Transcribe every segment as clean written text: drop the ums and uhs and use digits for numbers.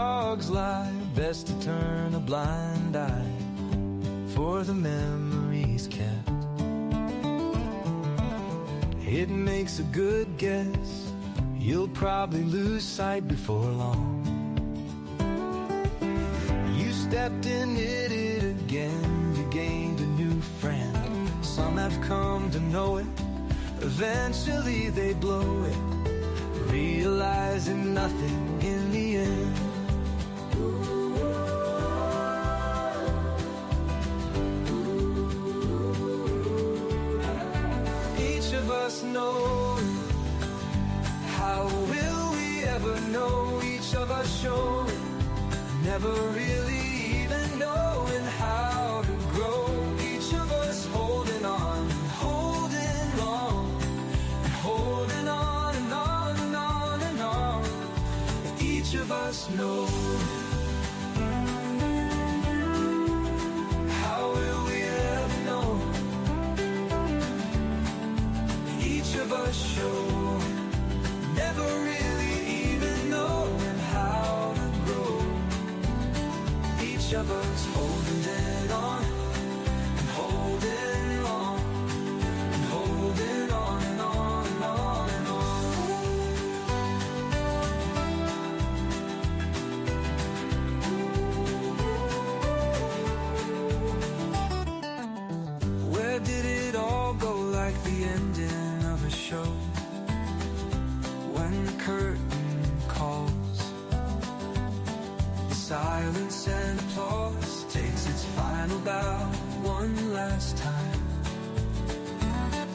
dogs lie, best to turn a blind eye for the memories kept. It makes a good guess, you'll probably lose sight before long. You stepped in it again, you gained a new friend. Some have come to know it, eventually they blow it, realizing nothing in the end. Each of us know, how will we ever know? Each of us show, never really even knowing how to grow. Each of us holding on, holding on, and holding on and on and on and on. Each of us know, how will we ever know? Each of us show, never really even knowing how to grow. Each of us holding it on, and holding on, and holding on and on and on and on. Where did it all go, like the ending of a show? When the curtain calls, the silence and applause takes its final bow one last time.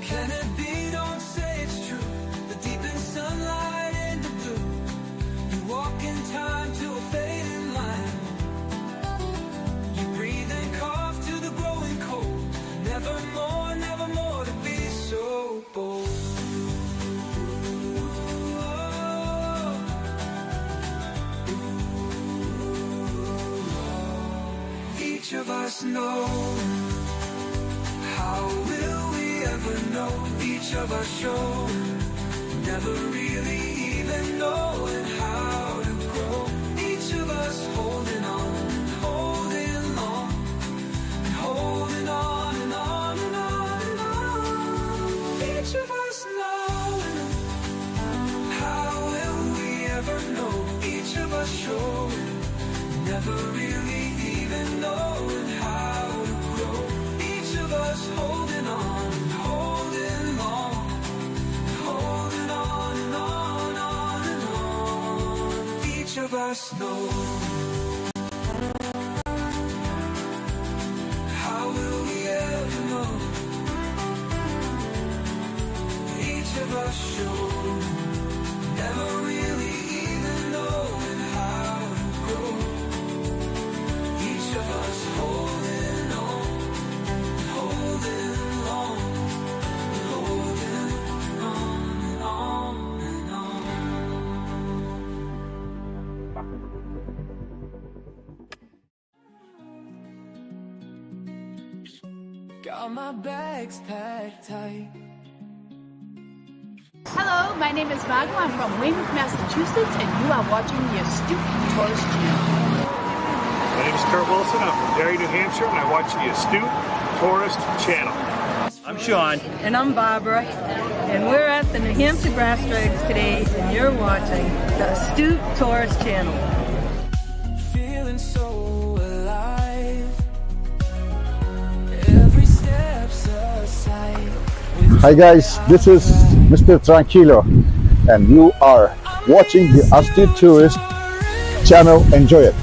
Can it be? Don't say it's true. The deep in sunlight and the blue, you walk in time to a fading line. You breathe and cough to the growing cold. Nevermore, nevermore to be so bold. Each of us know, how will we ever know? Each of us show, never really even knowing how to grow. Each of us holding on, holding on, and holding on and on and on and on. Each of us know, how will we ever know? Each of us show, never really even knowing how to grow. Each of us holding on, holding on, holding on and on and on. Each of us knows, how will we ever know? Each of us show, never really even knowing how to grow. Each of us holding on, holding on, holding on and on and on. Got my bags packed tight. Hello, my name is Magma. I'm from Weymouth, Massachusetts, and you are watching the Astute Tourist Channel. My name is Kurt Wilson. I'm from Derry, New Hampshire, and I watch the Astute Tourist Channel. I'm Sean. And I'm Barbara, and we're at the New Hampshire Grass Drags today, and you're watching the Astute Tourist Channel. Feeling so alive. Every step's a sight. Hi guys, this is Mr. Tranquilo and you are watching the Astute Tourist Channel. Enjoy it.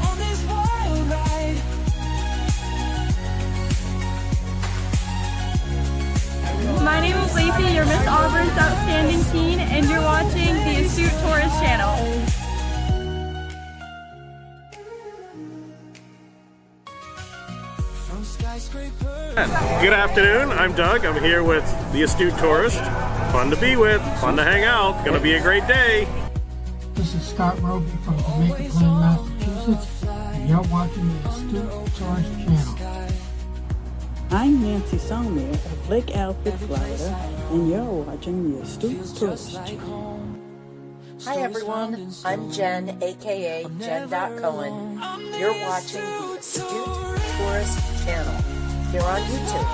On this wild ride. My name is Lacey, you're Miss Auburn's Outstanding Teen, and you're watching the Astute Tourist Channel. From skyscrapers. Good afternoon. I'm Doug. I'm here with the Astute Tourist. Fun to be with, fun to hang out. Gonna be a great day. This is Scott Roby from Jamaica Plain, Massachusetts, and you're watching the Astute Tourist Channel. I'm Nancy Sommer of Lake Alfred, Florida, and you're watching the Astute Tourist Channel. Hi everyone, I'm Jen, aka Jen.Cohen. You're watching the Astute Tourist channel here on YouTube.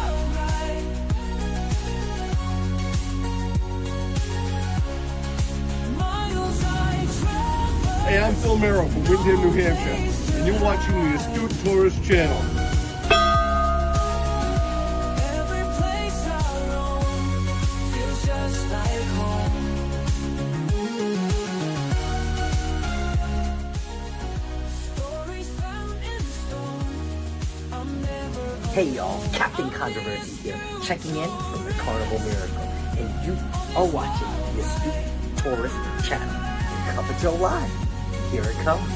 Hey, I'm Phil Merrill from Windham, New Hampshire, and you're watching the Astute Tourist channel. Hey y'all, Captain Controversy here, checking in from the Carnival Miracle, and you are watching the Astute Tourist channel. Coming to live. Here it comes.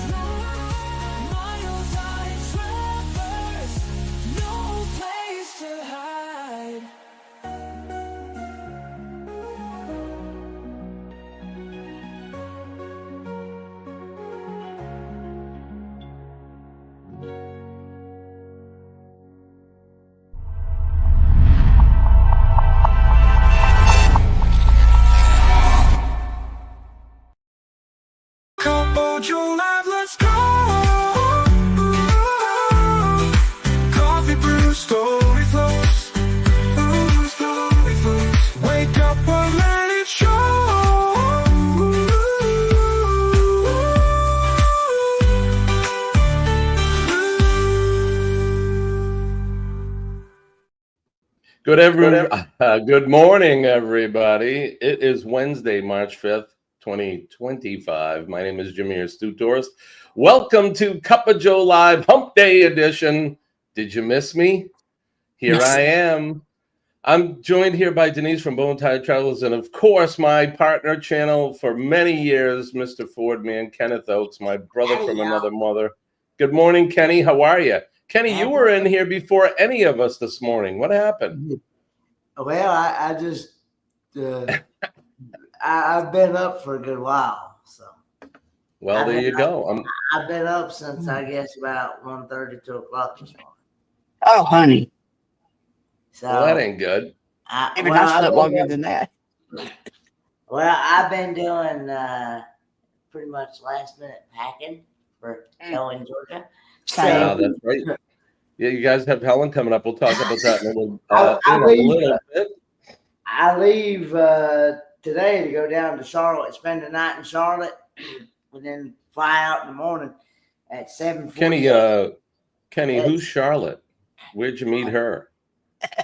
Your life, let's go. Coffee brew, story flows. Story flows. Wake up and let it show. Good morning, everybody. It is Wednesday, March 5th. 2025. My name is Jimmy, your Astute Tourist. Welcome to Cup of Joe Live Hump Day edition. Did you miss me? Here I am. I'm joined here by Denise from Bone Tide Travels, and of course, my partner channel for many years, Mr. Fordman, Kenneth Oates, my brother from another mother. Good morning, Kenny. How are you? Kenny, you were in here before any of us this morning. What happened? Well, I just... I've been up for a good while, so. Well, there you go. I've been up since, I guess, about 1:30, 2 o'clock this morning. Oh, honey. So, well, that ain't good. Even I slept longer than that. Well, I've been doing pretty much last-minute packing for Helen, Georgia. So, that's right. Yeah, you guys have Helen coming up. We'll talk about that in a little, bit. I leave today to go down to Charlotte, spend the night in Charlotte, and then fly out in the morning at 7:40. Kenny, who's Charlotte? Where'd you meet her?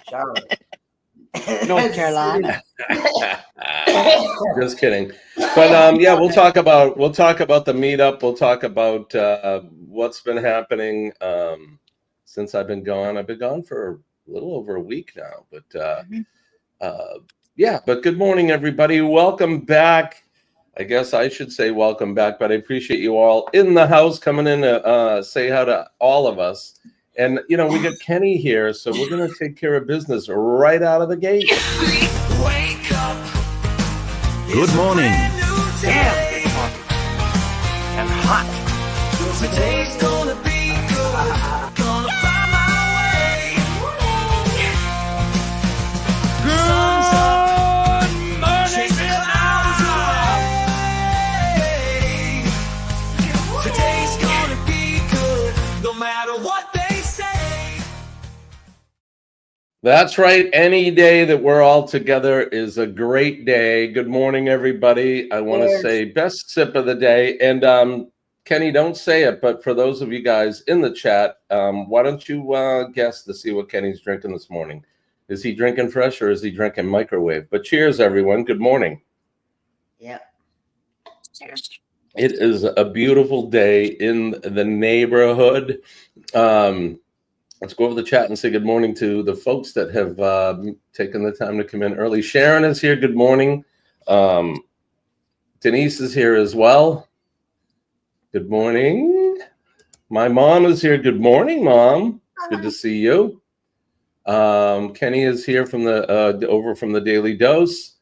Charlotte, North Carolina. Just kidding. But yeah, we'll talk about the meetup. We'll talk about what's been happening since I've been gone. I've been gone for a little over a week now, but yeah, but good morning, everybody. Welcome back. I guess I should say welcome back, but I appreciate you all in the house coming in to say hi to all of us. And, you know, we got Kenny here, so we're going to take care of business right out of the gate. Wake up. Good morning. Damn. And hot. Today's gonna be good. Gonna find my way. Sun's up. Chase the clouds away. Today's gonna be good, no matter what they say. That's right. Any day that we're all together is a great day. Good morning, everybody. I want to say best sip of the day. And Kenny, don't say it, but for those of you guys in the chat, why don't you guess to see what Kenny's drinking this morning? Is he drinking fresh or is he drinking microwave? But cheers, everyone. Good morning. Yeah. Cheers. It is a beautiful day in the neighborhood. Let's go over the chat and say good morning to the folks that have taken the time to come in early. Sharon is here. Good morning. Denise is here as well. Good morning. My mom is here. Good morning, Mom. Good to see you. Kenny is here from the over from the Daily Dose.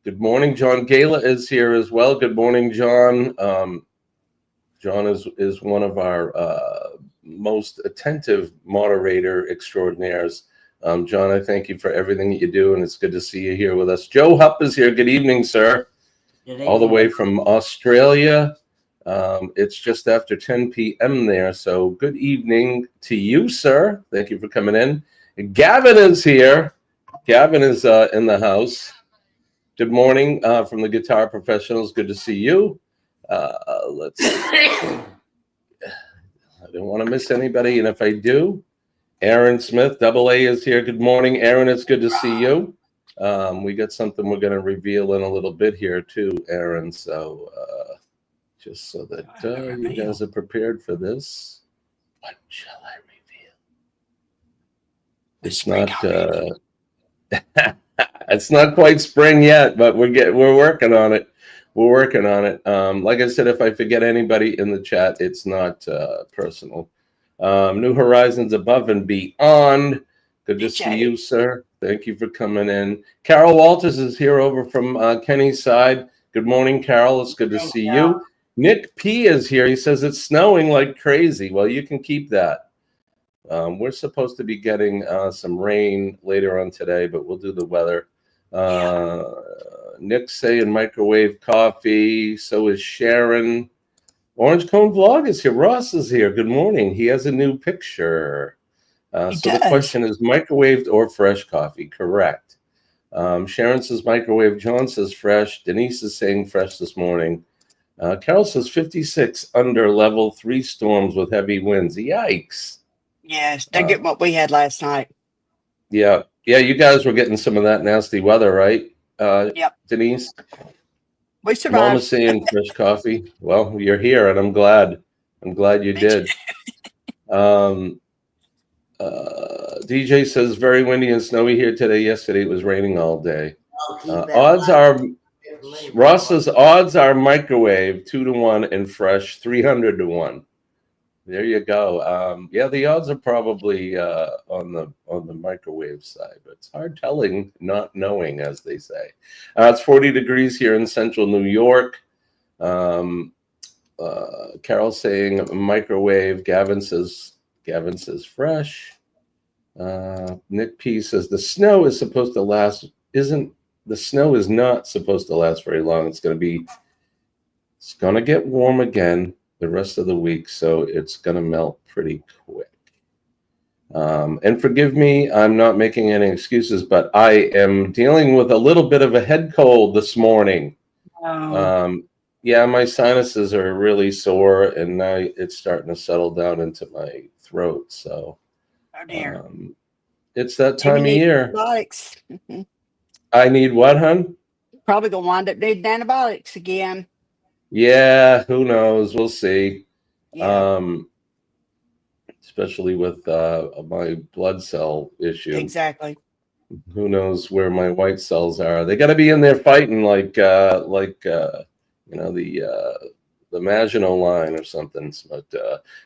Good morning. John Gala is here as well. Good morning, John. John is one of our most attentive moderator extraordinaires. John, I thank you for everything that you do, and it's good to see you here with us. Joe Hump is here. Good evening, sir. all the way from Australia. It's just after 10 p.m. there, so good evening to you, sir. Thank you for coming in. Gavin is here. Gavin is in the house. Good morning from the Guitar Professionals. Good to see you. Let's see. I don't want to miss anybody, and if I do, Aaron Smith, Double A, is here. Good morning, Aaron. It's good to see you. We got something we're going to reveal in a little bit here too, Aaron. So just so that you guys are prepared for this, what shall I reveal? It's not. It's not quite spring yet, but we're working on it. We're working on it. Like I said, if I forget anybody in the chat, it's not personal. New Horizons Above and Beyond. Good to see you, sir. Thank you for coming in. Carol Walters is here over from Kenny's side. Good morning, Carol. It's good to see you. Nick P is here. He says it's snowing like crazy. Well, you can keep that. We're supposed to be getting some rain later on today, but we'll do the weather. Nick's saying microwave coffee. So is Sharon. Orange Cone Vlog is here. Ross is here. Good morning. He has a new picture. So the question is microwaved or fresh coffee? Correct. Sharon says microwave. John says fresh. Denise is saying fresh this morning. Carol says 56 under level 3 storms with heavy winds. Yikes. Yes, don't get what we had last night. Yeah. Yeah, you guys were getting some of that nasty weather, right? Yep. Denise? We survived. Mama's saying fresh coffee. Well, you're here, and I'm glad. I'm glad you did. DJ says very windy and snowy here today. Yesterday it was raining all day. Odds are, Ross says odds are microwave 2-1 and fresh 300-1. There you go. Yeah, the odds are probably on the microwave side, but it's hard telling, not knowing, as they say. It's 40 degrees here in central New York. Carol saying microwave. Gavin says fresh. Nick P says the snow is supposed to last. The snow is not supposed to last very long. It's going to get warm again the rest of the week, so it's going to melt pretty quick. And forgive me, I'm not making any excuses, but I am dealing with a little bit of a head cold this morning. Yeah, my sinuses are really sore, and now it's starting to settle down into my throat. So, oh dear. It's that time of year. Antibiotics. I need what, hon? Probably gonna wind up needing antibiotics again. Yeah, who knows? We'll see. Yeah. Especially with my blood cell issue. Exactly. Who knows where my white cells are? They got to be in there fighting like the Maginot Line or something. But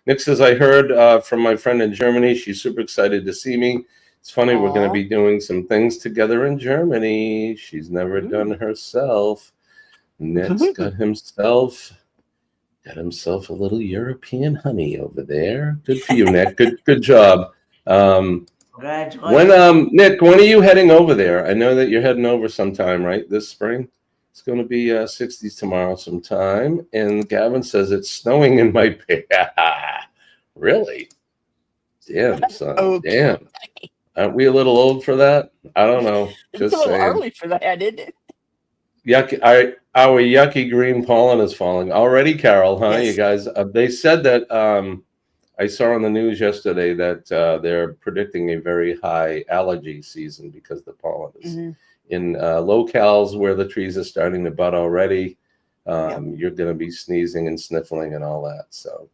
Nick says, I heard from my friend in Germany. She's super excited to see me. It's funny, we're going to be doing some things together in Germany. She's never done herself. Nick's got himself a little European honey over there. Good for you, Nick. Good job. Nick, when are you heading over there? I know that you're heading over sometime, right? This spring? It's going to be 60s tomorrow sometime. And Gavin says it's snowing in my Really? Damn, son. Okay. Damn. Aren't we a little old for that? I don't know. Just it's a little saying. early for that, isn't it? Yucky, our yucky green pollen is falling already, Carol, huh? Yes. You guys, they said that I saw on the news yesterday that they're predicting a very high allergy season because the pollen is in locales where the trees are starting to bud already. You're going to be sneezing and sniffling and all that. So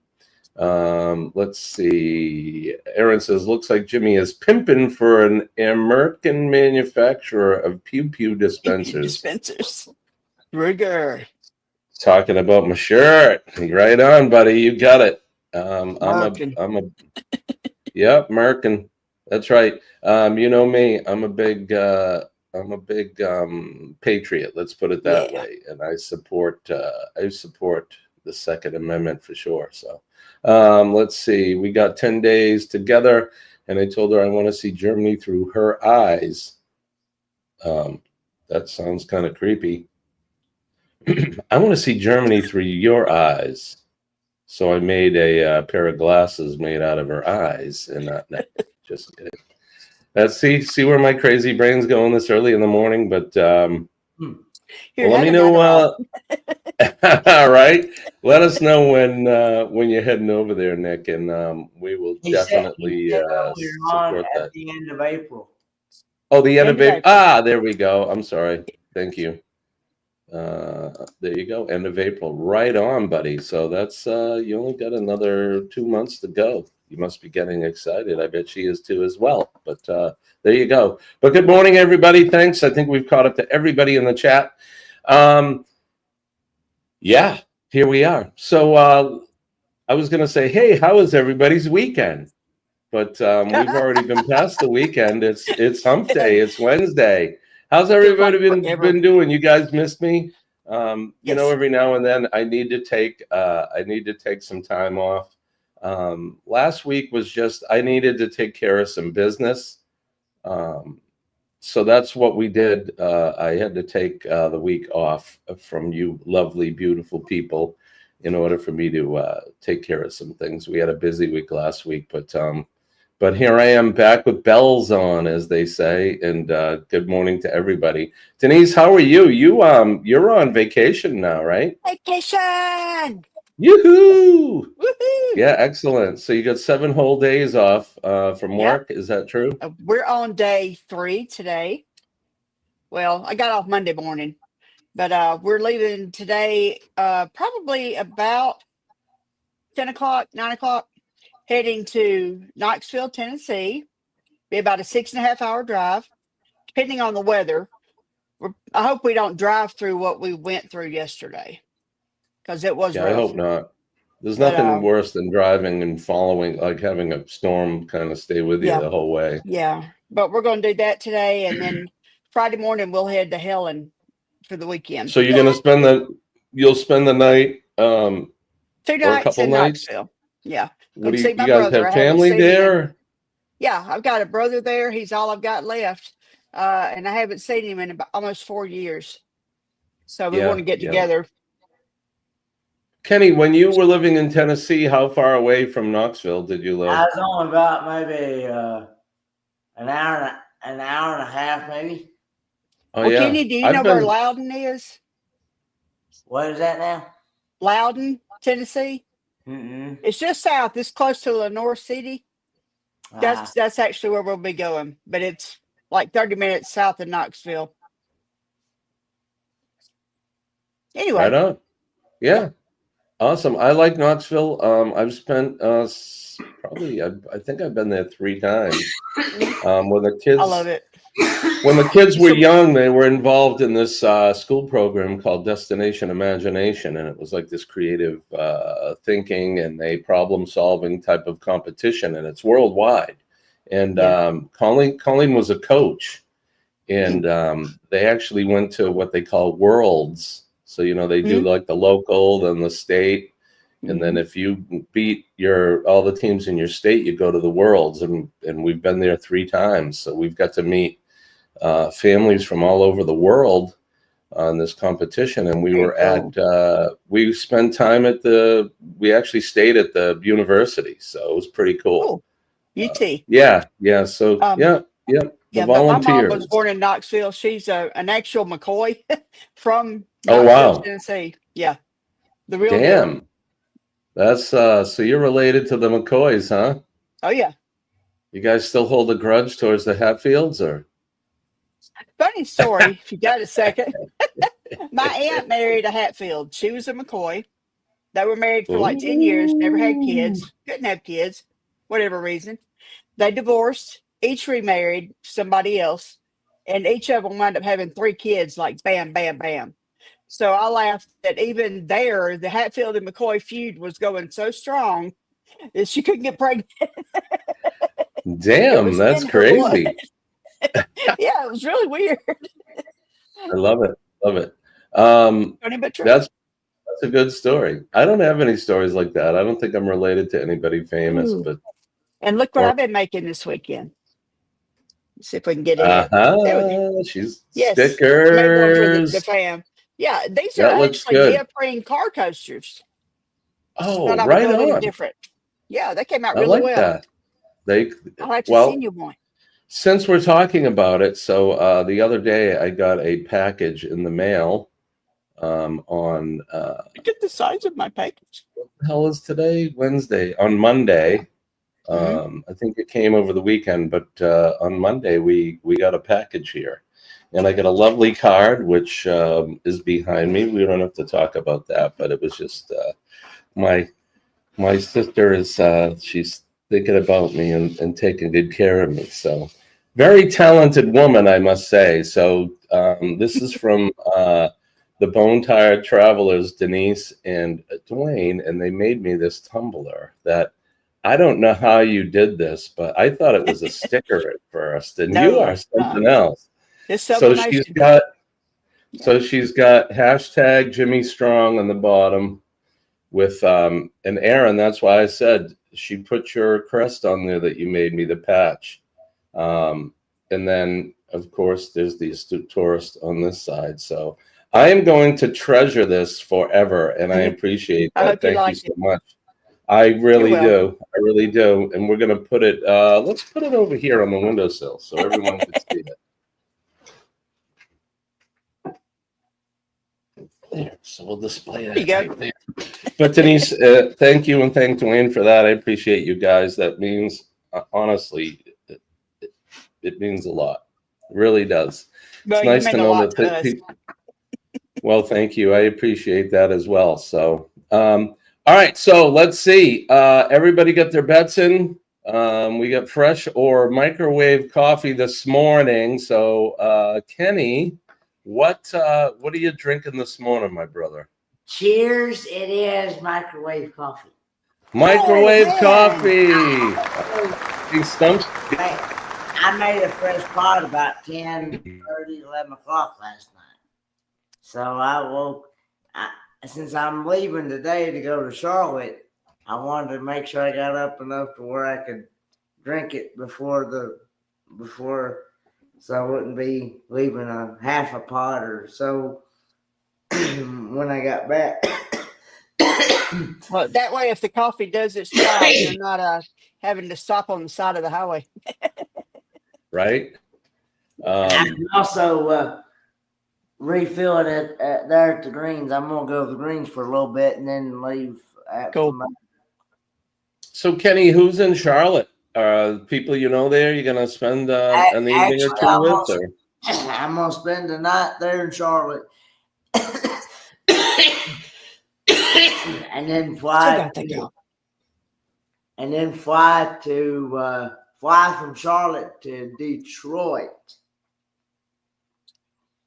let's see. Aaron says, looks like Jimmy is pimping for an American manufacturer of pew-pew dispensers. Rigor. Talking about my shirt. Right on, buddy. You got it. I'm a Merkin. That's right. You know me. I'm a big patriot. Let's put it that way. And I support the Second Amendment for sure. So let's see. We got 10 days together, and I told her I want to see Germany through her eyes. That sounds kind of creepy. I want to see Germany through your eyes. So I made a pair of glasses made out of her eyes, and no, just kidding. Let's see where my crazy brain's going this early in the morning. But well, let me know. All right, let us know when you're heading over there, Nick, and we will definitely support that. At the end of April. Oh, the end of April. Ah, there we go. I'm sorry. Thank you. There you go. End of April. Right on, buddy. So that's you only got another 2 months to go. You must be getting excited. I bet she is too as well. But there you go. But good morning, everybody. Thanks. I think we've caught up to everybody in the chat. Yeah, here we are. So I was going to say, hey, how was everybody's weekend? But we've already been past the weekend. It's Hump Day. It's Wednesday. How's everybody been doing? You guys missed me. You know, every now and then I need to take some time off. Last week was just I needed to take care of some business. So that's what we did. I had to take the week off from you lovely, beautiful people in order for me to take care of some things. We had a busy week last week, but here I am back with bells on, as they say, and good morning to everybody. Denise, how are you? You're on vacation now, right? Vacation! Yoo-hoo! Woohoo! Yeah, excellent. So you got 7 whole days off from work. Is that true? We're on day 3 today. Well, I got off Monday morning, but we're leaving today probably about 10 o'clock, 9 o'clock, heading to Knoxville, Tennessee. Be about a 6.5 hour drive, depending on the weather. I hope we don't drive through what we went through yesterday, because it was rough. I hope not. There's nothing worse than driving and following, like having a storm kind of stay with you the whole way. Yeah, but we're going to do that today, and then Friday morning we'll head to Helen for the weekend. So you're going to you'll spend the night, 2 or a couple in nights? Knoxville. Yeah. What do see you my guys brother. have family there? Yeah, I've got a brother there. He's all I've got left. And I haven't seen him in about almost 4 years. So we want to get together. Kenny, when you were living in Tennessee, how far away from Knoxville did you live? I was only about maybe an hour and a half, maybe. Oh, well, Kenny, do you know where Loudon is? What is that now? Loudon, Tennessee. Mm-mm. It's just south. It's close to Lenore City. That's actually where we'll be going, but it's like 30 minutes south of Knoxville. Anyway. Right on. Yeah. Awesome. I like Knoxville. I've spent probably, I think I've been there 3 times. When the kids, I love it. When the kids were young, they were involved in this school program called Destination Imagination, and it was like this creative thinking and a problem-solving type of competition, and it's worldwide. And Colleen was a coach, and they actually went to what they call Worlds. So, you know, they do like the local, then the state, and then if you beat all the teams in your state, you go to the Worlds, and we've been there 3 times. So we've got to meet families from all over the world on this competition, and we were at we spent time at we actually stayed at the university, so it was pretty cool. UT. Yeah. So the but volunteers. my mom was born in Knoxville. She's an actual McCoy from Knoxville, wow, Tennessee. Yeah, the real deal. That's so you're related to the McCoys, huh? Oh yeah. You guys still hold a grudge towards the Hatfields, or? Funny story, if you got a second. My aunt married a Hatfield. She was a McCoy. They were married for like 10 years, never had kids, couldn't have kids, whatever reason. They divorced, each remarried somebody else, and each of them wound up having 3 kids, like bam, bam, bam. So I laughed that even there, the Hatfield and McCoy feud was going so strong that she couldn't get pregnant. Damn, that's crazy. Yeah, it was really weird. I love it. Funny but true. That's a good story. I don't have any stories like that. I don't think I'm related to anybody famous. But and look what I've been making this weekend. Let's see if we can get it. She's stickers. stickers. The fam. Yeah, these are That looks actually good. neoprene car coasters. Oh, Thought I would right do a little on. different. Yeah, they came out I really like well. that. They I'll have to send well, you one. since we're talking about it, so the other day I got a package in the mail on Look at the size of my package. what the hell is today? Wednesday. On Monday. I think it came over the weekend, but on Monday we got a package here, and I got a lovely card which is behind me. We don't have to talk about that, but it was just my sister is she's thinking about me and taking good care of me. So very talented woman, I must say. So this is from the Bone Tired Travelers, Denise and Dwayne, and they made me this tumbler that I don't know how you did this, but I thought it was a sticker at first, and you are something else. It's So something she's got hashtag Jimmy Strong on the bottom with and Aaron. That's why I said she put your crest on there that you made me the patch, and then of course there's the Astute Tourist on this side. So I am going to treasure this forever, and I appreciate I that. hope you Thank you like so much. I really will. do. I really do. And we're going to put it, let's put it over here on the windowsill so everyone can see it. There. So we'll display that right there. But Denise, thank you, and thank Dwayne for that. I appreciate you guys. That means, honestly, it means a lot. It really does. Well, It's nice you to mean a know lot that to us. well, thank you. I appreciate that as well. So, all right. So let's see. Everybody got their bets in. We got fresh or microwave coffee this morning. So, Kenny, what are you drinking this morning, my brother? Cheers! It is microwave coffee. Microwave coffee. I made a fresh pot about 10:30, 11 o'clock last night. So I woke. Since I'm leaving today to go to Charlotte, I wanted to make sure I got up enough to where I could drink it before, so I wouldn't be leaving a half a pot or so when I got back. Well, that way, if the coffee does its job, you're not having to stop on the side of the highway. Right. I can also refill it at there at the Greens. I'm gonna go to the Greens for a little bit and then leave. So, Kenny, who's in Charlotte? People you know there? You're gonna spend an evening or two with? Or? I'm gonna spend the night there in Charlotte, and then fly from Charlotte to Detroit.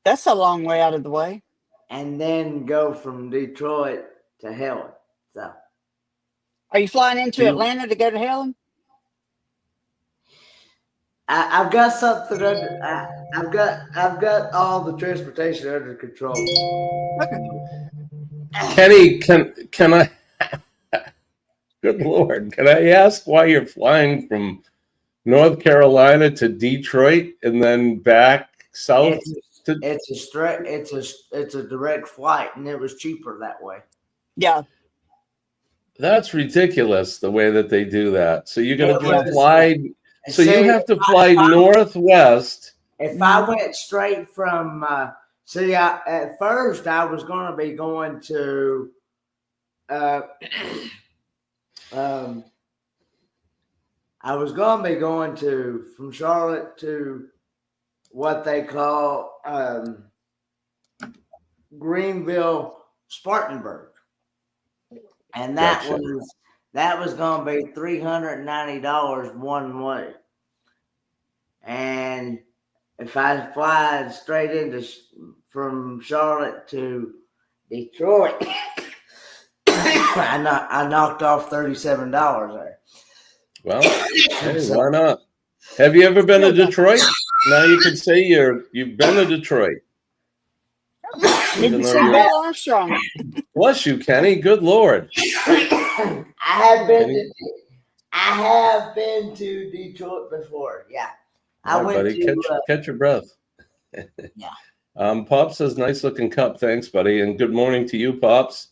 That's a long way out of the way. And then go from Detroit to Helen. So, are you flying into Atlanta to go to Helen? I've got something under. I've got all the transportation under control. Kenny, can I? Good Lord, can I ask why you're flying from North Carolina to Detroit and then back south? It's a direct flight, and it was cheaper that way. Yeah. That's ridiculous the way that they do that. So you're going to fly. So you have to fly northwest. If I went straight from, at first I was going to be going to, from Charlotte to what they call Greenville, Spartanburg. And that was going to be $390 one way. And if I fly straight from Charlotte to Detroit, I knocked off $37 there. Well, hey, why not? Have you ever been to Detroit? Now you can say you've been to Detroit. Didn't say Bill Armstrong. Bless you, Kenny. Good Lord. I have been to Detroit before. Yeah, I went to. Catch your breath. Yeah, Pops says, nice looking cup. Thanks, buddy. And good morning to you, Pops.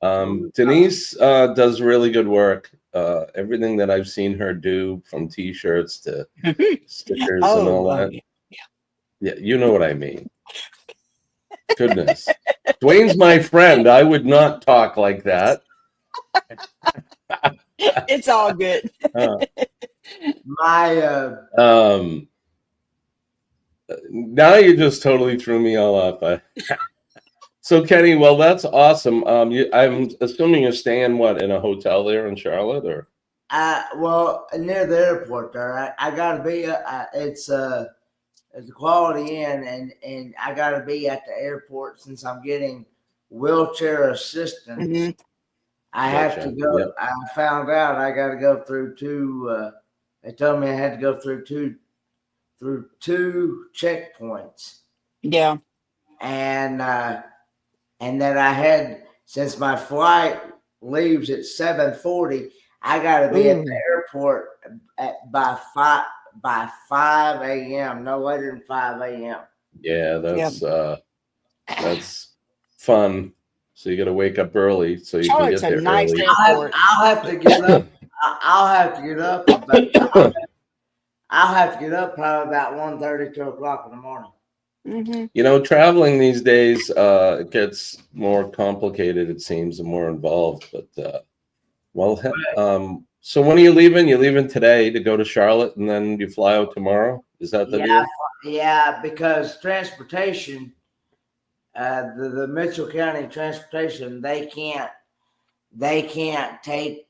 Denise does really good work. Everything that I've seen her do, from T-shirts to stickers and all that. Yeah, you know what I mean. Goodness. Dwayne's my friend. I would not talk like that. It's all good. Now you just totally threw me all off. So Kenny, well, that's awesome. I'm assuming you're staying in a hotel there in Charlotte, or? Well, near the airport there. I gotta be. It's a Quality Inn, and I gotta be at the airport since I'm getting wheelchair assistance. Mm-hmm. I have to go. Yep. I found out I got to go through two. They told me I had to go through two checkpoints. Yeah. And that I had, since my flight leaves at 7:40, I got to be at the airport by 5 a.m. No later than 5 a.m. Yeah, that's fun. So you got to wake up early so you can get there early. I'll have to get up. I'll have to get up. I'll have to get up probably about 1:30, 2 o'clock in the morning. Mm-hmm. You know, traveling these days it gets more complicated, it seems, and more involved. But so when are you leaving? You're leaving today to go to Charlotte, and then you fly out tomorrow. Is that the deal? Yeah, because transportation, the Mitchell County transportation, they can't take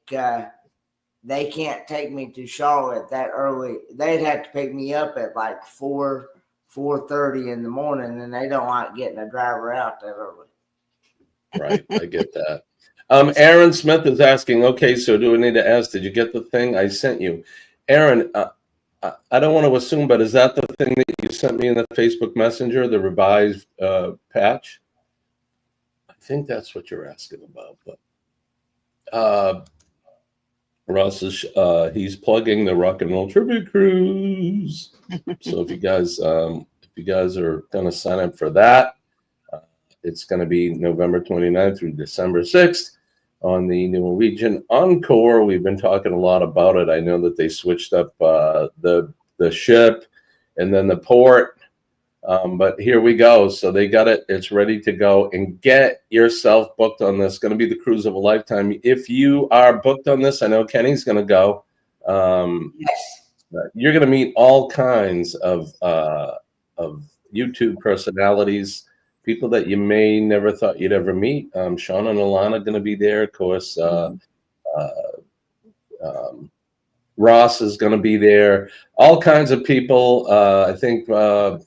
me to Charlotte that early. They'd have to pick me up at like 4:30 in the morning, and they don't like getting a driver out that early. Right, I get that. Aaron Smith is asking, okay, so do I need to ask, did you get the thing I sent you? Aaron, I don't want to assume, but is that the thing that you sent me in the Facebook Messenger, the revised patch? I think that's what you're asking about. But Ross is he's plugging the Rock and Roll Tribute Cruise. So if you guys are going to sign up for that, it's going to be November 29th through December 6th on the Norwegian Encore. We've been talking a lot about it. I know that they switched up the ship and then the port, but here we go. So they got it. It's ready to go, and get yourself booked on this. It's going to be the cruise of a lifetime. If you are booked on this, I know Kenny's going to go. You're going to meet all kinds of YouTube personalities, people that you may never thought you'd ever meet. Sean and Alana are going to be there. Of course, Ross is going to be there. All kinds of people. I think, I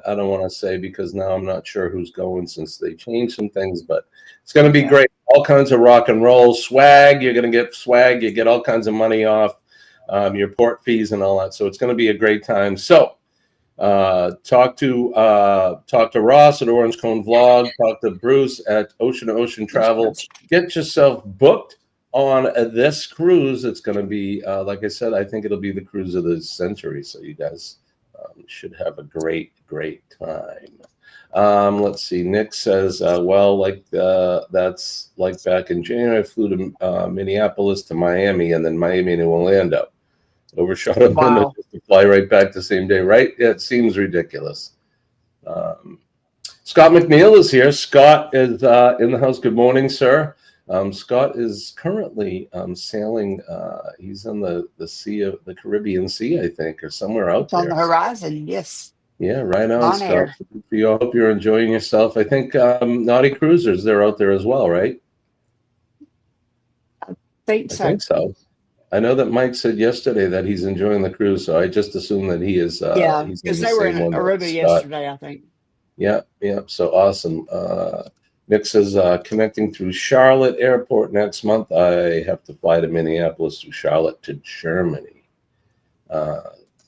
don't want to say because now I'm not sure who's going since they changed some things, but it's going to be great. All kinds of rock and roll swag. You're going to get swag. You get all kinds of money off your port fees and all that. So it's going to be a great time. So talk to Ross at Orange Cone Vlog. Talk to Bruce at Ocean to Ocean Travel. Get yourself booked on this cruise. It's going to be, like I said, I think it'll be the cruise of the century. So you guys should have a great time. Let's see. Nick says, that's like back in January. I flew to Minneapolis to Miami and then Miami to Orlando. Overshot a window just to fly right back the same day, right? Yeah, it seems ridiculous. Scott McNeil is here. Scott is in the house. Good morning, sir. Scott is currently sailing. He's on the sea of the Caribbean Sea, I think, or somewhere out there. On the horizon, yes. Yeah, right on, Scott. I hope you're enjoying yourself. I think Naughty Cruisers, they're out there as well, right? I think so. I think so. I know that Mike said yesterday that he's enjoying the cruise, so I just assume that he is. Yeah, because they were in Aruba yesterday, I think. Yeah. So awesome. Nick says, connecting through Charlotte Airport next month. I have to fly to Minneapolis through Charlotte to Germany.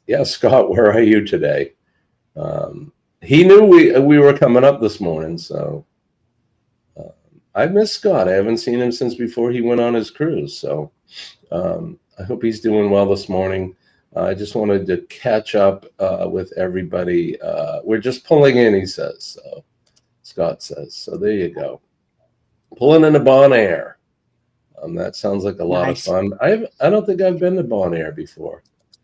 Yeah, Scott, where are you today? He knew we were coming up this morning, so I miss Scott. I haven't seen him since before he went on his cruise, so I hope he's doing well this morning. I just wanted to catch up with everybody. We're just pulling in, he says. So Scott says. So there you go. Pulling into Bon Air. That sounds like a lot of fun. I don't think I've been to Bon Air before.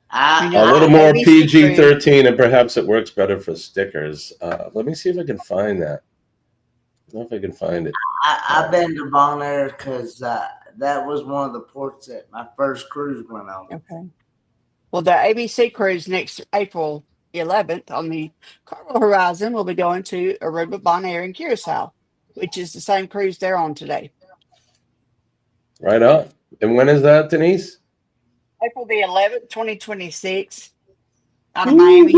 A little more PG-13, and perhaps it works better for stickers. Let me see if I can find that. I don't know if I can find it. I've been to Bon Air because that was one of the ports that my first cruise went on. Okay. Well, the ABC cruise next April 11th on the Carnival Horizon will be going to Aruba, Bon Air, and Curacao, which is the same cruise they're on today. Right on. And when is that, Denise? April the 11th, 2026, out of Miami.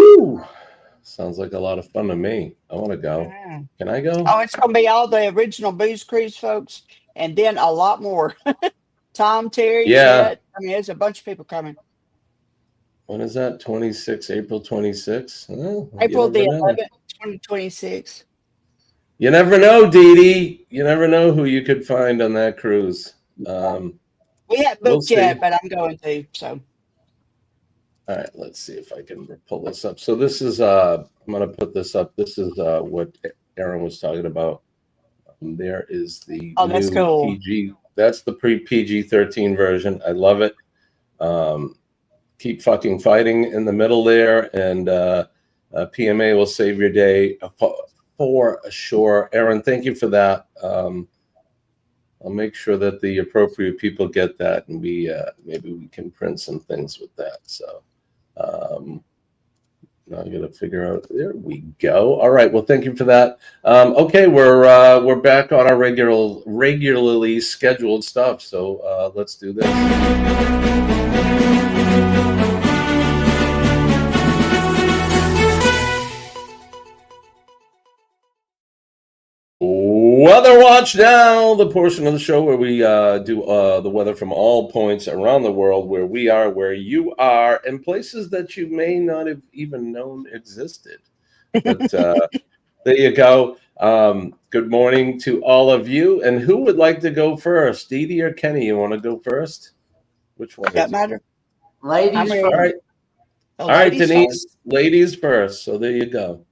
Sounds like a lot of fun to me. I want to go. Can I go? Oh, it's going to be all the original Booze Cruise folks, and then a lot more. Tom, Terry, Chet. I mean, there's a bunch of people coming. When is that? April 26th? Well, April the 11th, 2026. You never know, Dee Dee. You never know who you could find on that cruise. We haven't booked yet, but I'm going to. So, all right, let's see if I can pull this up. So this is I'm going to put this up. This is what Aaron was talking about. There is the that's new cool. PG. That's the pre-PG-13 version. I love it. Keep fucking fighting in the middle there, and PMA will save your day for sure. Aaron, thank you for that. I'll make sure that the appropriate people get that, and maybe we can print some things with that. So now I got to figure out. There we go. All right. Well, thank you for that. Okay, we're back on our regularly scheduled stuff. So let's do this. Weather Watch Now, the portion of the show where we do the weather from all points around the world, where we are, where you are, and places that you may not have even known existed. But there you go. Good morning to all of you. And who would like to go first? Dee Dee or Kenny? You want to go first? Which one? That matter. Ladies first. All right. All right, Denise. First. Ladies first. So there you go.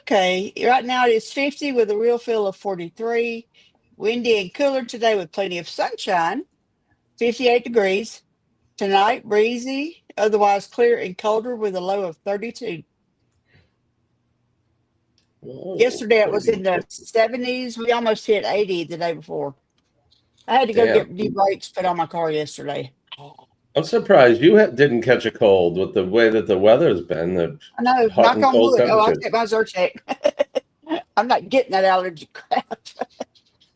Okay, right now it's 50 with a real feel of 43. Windy and cooler today with plenty of sunshine. 58 degrees. Tonight, breezy, otherwise clear and colder with a low of 32. Whoa, yesterday it was in the 70s. We almost hit 80 the day before. I had to go get new brakes put on my car yesterday. I'm surprised you didn't catch a cold with the way that the weather's been. I know, knock on wood. Oh, I'll take my Zyrtec. I'm not getting that allergy crap.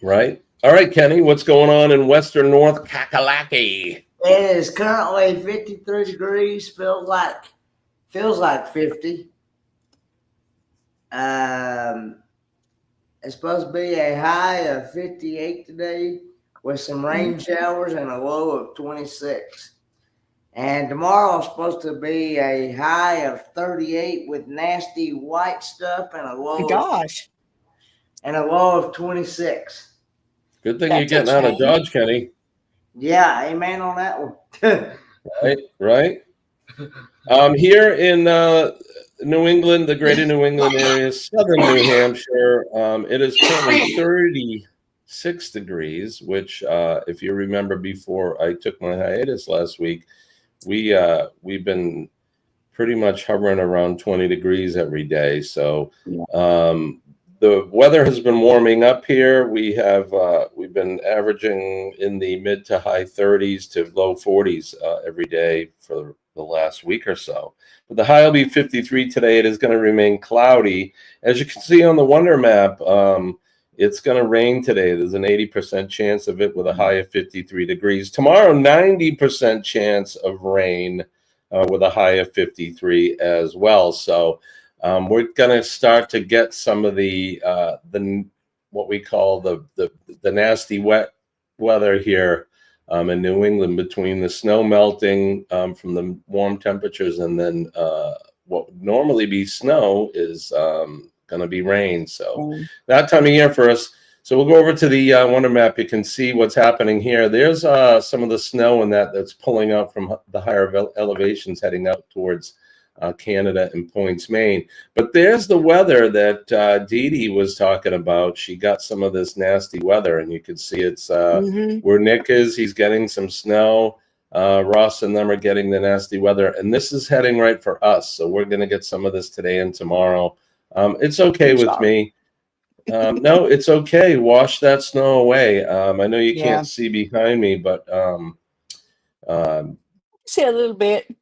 Right. All right, Kenny, what's going on in Western North Kakalaki? It is currently 53 degrees. Feels like 50. It's supposed to be a high of 58 today with some rain showers and a low of 26. And tomorrow is supposed to be a high of 38 with nasty white stuff and a low of 26. Good thing you're getting out of Dodge, Kenny. Yeah, amen on that one. Right. Here in New England, the greater New England area, southern New Hampshire, it is currently 36 degrees, which if you remember before I took my hiatus last week, we've been pretty much hovering around 20 degrees every day. So the weather has been warming up here. We've been averaging in the mid to high 30s to low 40s every day for the last week or so. But the high will be 53 today. It is going to remain cloudy. As you can see on the Wonder Map, it's going to rain today. There's an 80% chance of it with a high of 53 degrees. Tomorrow, 90% chance of rain with a high of 53 as well. So we're going to start to get some of the what we call the nasty wet weather here in New England between the snow melting from the warm temperatures and then what would normally be snow is going to be rain. So that time of year for us. So we'll go over to the Wonder Map. You can see what's happening here. There's some of the snow and that's pulling out from the higher elevations heading out towards Canada and Points, Maine. But there's the weather that Dee Dee was talking about. She got some of this nasty weather, and you can see it's where Nick is. He's getting some snow. Ross and them are getting the nasty weather, and this is heading right for us. So we're going to get some of this today and tomorrow. It's okay with me. No, it's okay. Wash that snow away. I know you can't see behind me, but see a little bit.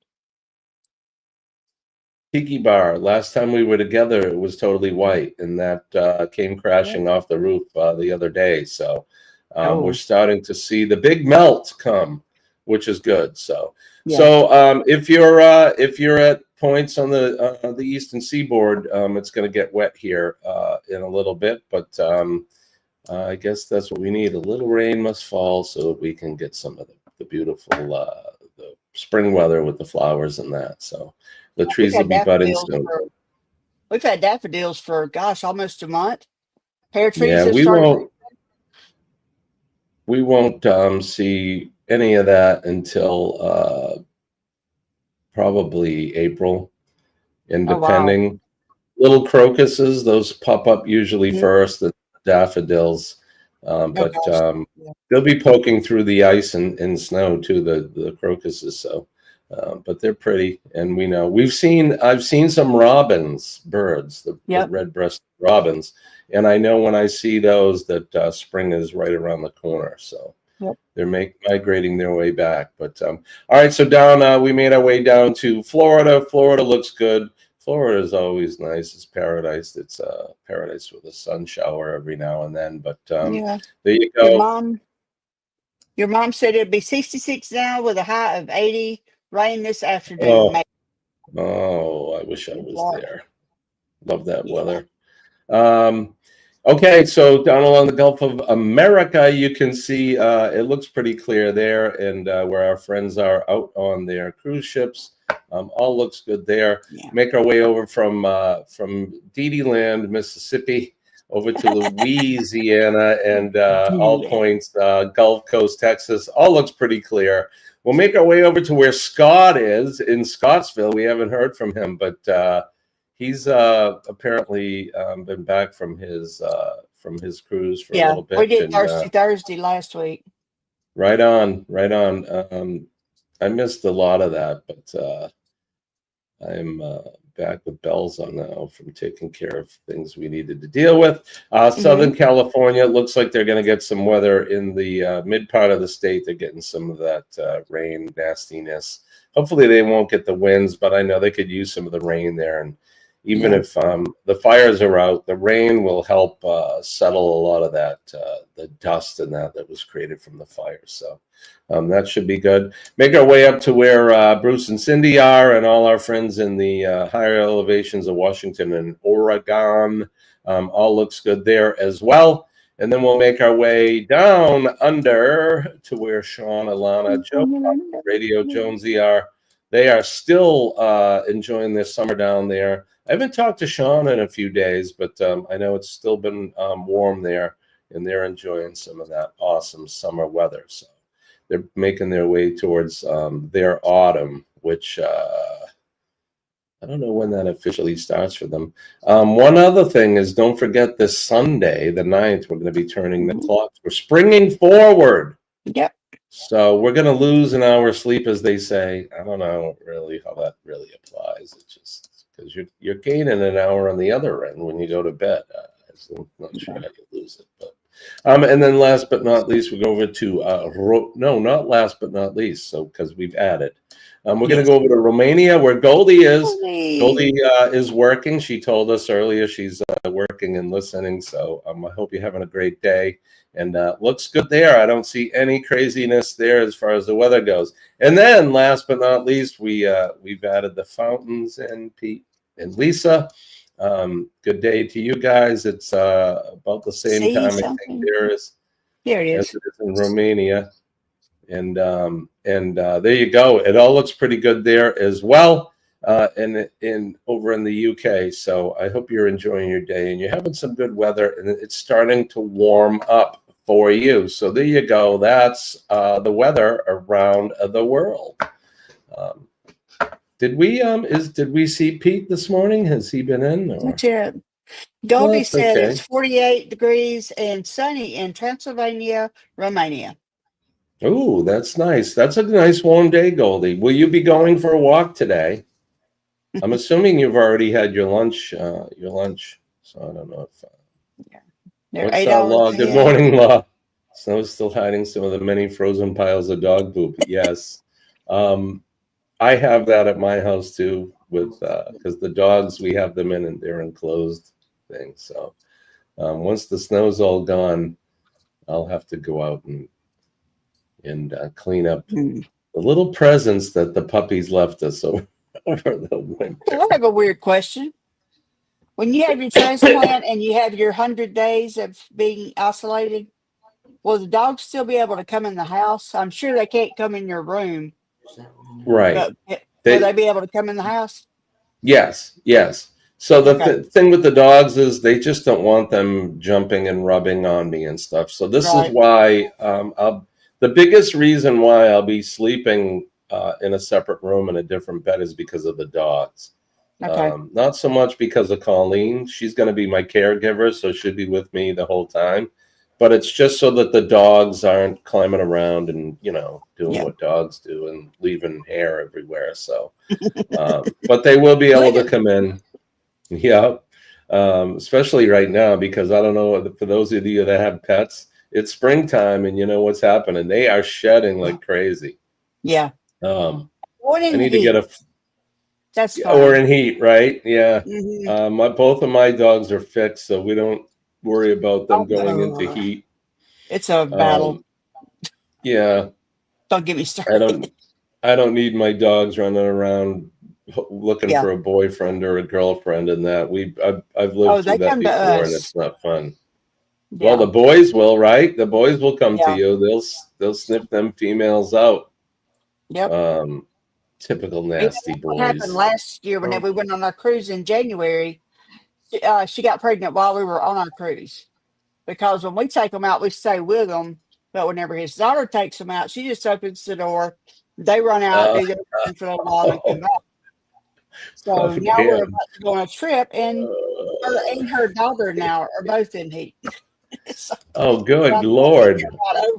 Tiki Bar. Last time we were together, it was totally white, and that came crashing off the roof the other day. So we're starting to see the big melt come, which is good. So if you're at Points on the eastern seaboard, it's going to get wet here in a little bit, but I guess that's what we need. A little rain must fall so that we can get some of the beautiful the spring weather with the flowers and that. So the trees will be budding soon. We've had daffodils for, gosh, almost a month. Pear trees Yeah, have we won't see any of that until probably April, and depending, little crocuses, those pop up usually first, the daffodils, but they'll be poking through the ice and snow too, the crocuses. So, but they're pretty, and we know I've seen some robins, birds, the red-breasted robins, and I know when I see those that spring is right around the corner. So. They're migrating their way back. But all right, so down we made our way down to Florida. Florida looks good. Florida is always nice. It's paradise. It's paradise with a sun shower every now and then. But there you go. Your mom said it'd be 66 now with a high of 80. Rain this afternoon. Oh, I wish I was there. Love that weather. Okay, so down along the Gulf of America, you can see it looks pretty clear there, and where our friends are out on their cruise ships, all looks good there. Make our way over from Dee Dee Land, Mississippi, over to Louisiana and all points, Gulf Coast, Texas. All looks pretty clear. We'll make our way over to where Scott is in Scottsville. We haven't heard from him, but he's apparently been back from his cruise for a little bit. We did Thursday last week. Right on. I missed a lot of that, but I'm back with bells on now from taking care of things we needed to deal with. Southern California, it looks like they're going to get some weather in the mid part of the state. They're getting some of that rain nastiness. Hopefully they won't get the winds, but I know they could use some of the rain there. And even if the fires are out, the rain will help settle a lot of that, the dust and that was created from the fires. So that should be good. Make our way up to where Bruce and Cindy are, and all our friends in the higher elevations of Washington and Oregon. All looks good there as well. And then we'll make our way down under to where Sean, Alana, Joe, Radio Jonesy are. They are still enjoying their summer down there. I haven't talked to Sean in a few days, but I know it's still been warm there, and they're enjoying some of that awesome summer weather. So they're making their way towards their autumn, which I don't know when that officially starts for them. One other thing is, don't forget this Sunday, the 9th, we're going to be turning the clocks. We're springing forward. Yep. So we're going to lose an hour's sleep, as they say. I don't know really how that really applies. It's just because you're gaining an hour on the other end when you go to bed. I'm not sure how you lose it. But and then last but not least, we go over to not last but not least. So because we've added, we're going to go over to Romania, where Goldie is. Goldie is working. She told us earlier she's working and listening. So I hope you're having a great day. And looks good there. I don't see any craziness there as far as the weather goes. And then, last but not least, we've added the fountains and Pete and Lisa. Good day to you guys. It's about the same time I think there is. There it is. As it is in Romania. And there you go. It all looks pretty good there as well. in over in the UK. So I hope you're enjoying your day and you're having some good weather, and it's starting to warm up for you. So there you go. That's the weather around the world. Did we see Pete this morning? Has he been in? Or? Not yet. Goldie said it's 48 degrees and sunny in Transylvania, Romania. Oh, that's nice. That's a nice warm day, Goldie. Will you be going for a walk today? I'm assuming you've already had your lunch. So I don't know if. What's Law? Good morning, Law. Snow's still hiding some of the many frozen piles of dog poop. Yes, I have that at my house too. With because the dogs, we have them in and they're enclosed things. So once the snow's all gone, I'll have to go out and clean up the little presents that the puppies left us over the winter. I have a weird question. When you have your transplant and you have your 100 days of being isolated, will the dogs still be able to come in the house? I'm sure they can't come in your room. Right. But will they be able to come in the house? Yes. So the thing with the dogs is they just don't want them jumping and rubbing on me and stuff. So this is why the biggest reason why I'll be sleeping in a separate room in a different bed is because of the dogs. Okay. Not so much because of Colleen. She's going to be my caregiver, so she'll be with me the whole time. But it's just so that the dogs aren't climbing around and, doing what dogs do and leaving hair everywhere. So, but they will be able to come in. Yeah. Especially right now, because I don't know, for those of you that have pets, it's springtime and you know what's happening. They are shedding like crazy. Yeah. I need to get That's fine. or in heat, right? Yeah. Mm-hmm. Both of my dogs are fixed, so we don't worry about them going into heat. It's a battle. Yeah. Don't get me started. I don't need my dogs running around looking for a boyfriend or a girlfriend, and that I've lived through that before, and it's not fun. Yeah. Well, the boys will, right? The boys will come to you. They'll sniff them females out. Yep. Typical nasty boys. What happened last year when we went on our cruise in January? She got pregnant while we were on our cruise, because when we take them out, we stay with them. But whenever his daughter takes them out, she just opens the door. They run out, do their thing for a while, and come back. So now we're about to go on a trip, and her and her daughter now are both in heat. So, good Lord!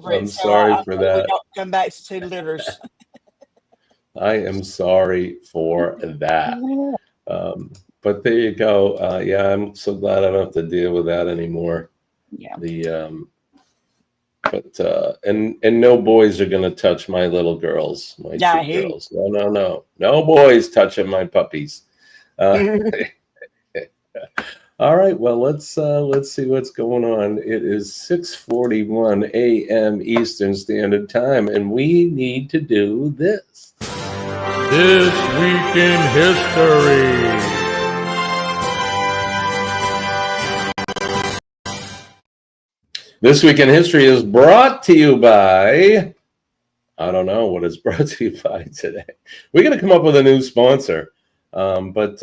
I'm sorry for that. Don't come back to 2 litters. I am sorry for that. But there you go. I'm so glad I don't have to deal with that anymore. Yeah. And no boys are gonna touch my little girls, my 2 girls. No boys touching my puppies. All right, well let's see what's going on. It is 6:41 a.m. Eastern Standard Time, and we need to do this. This Week in History. This Week in History is brought to you by, I don't know what it's brought to you by today. We're going to come up with a new sponsor, but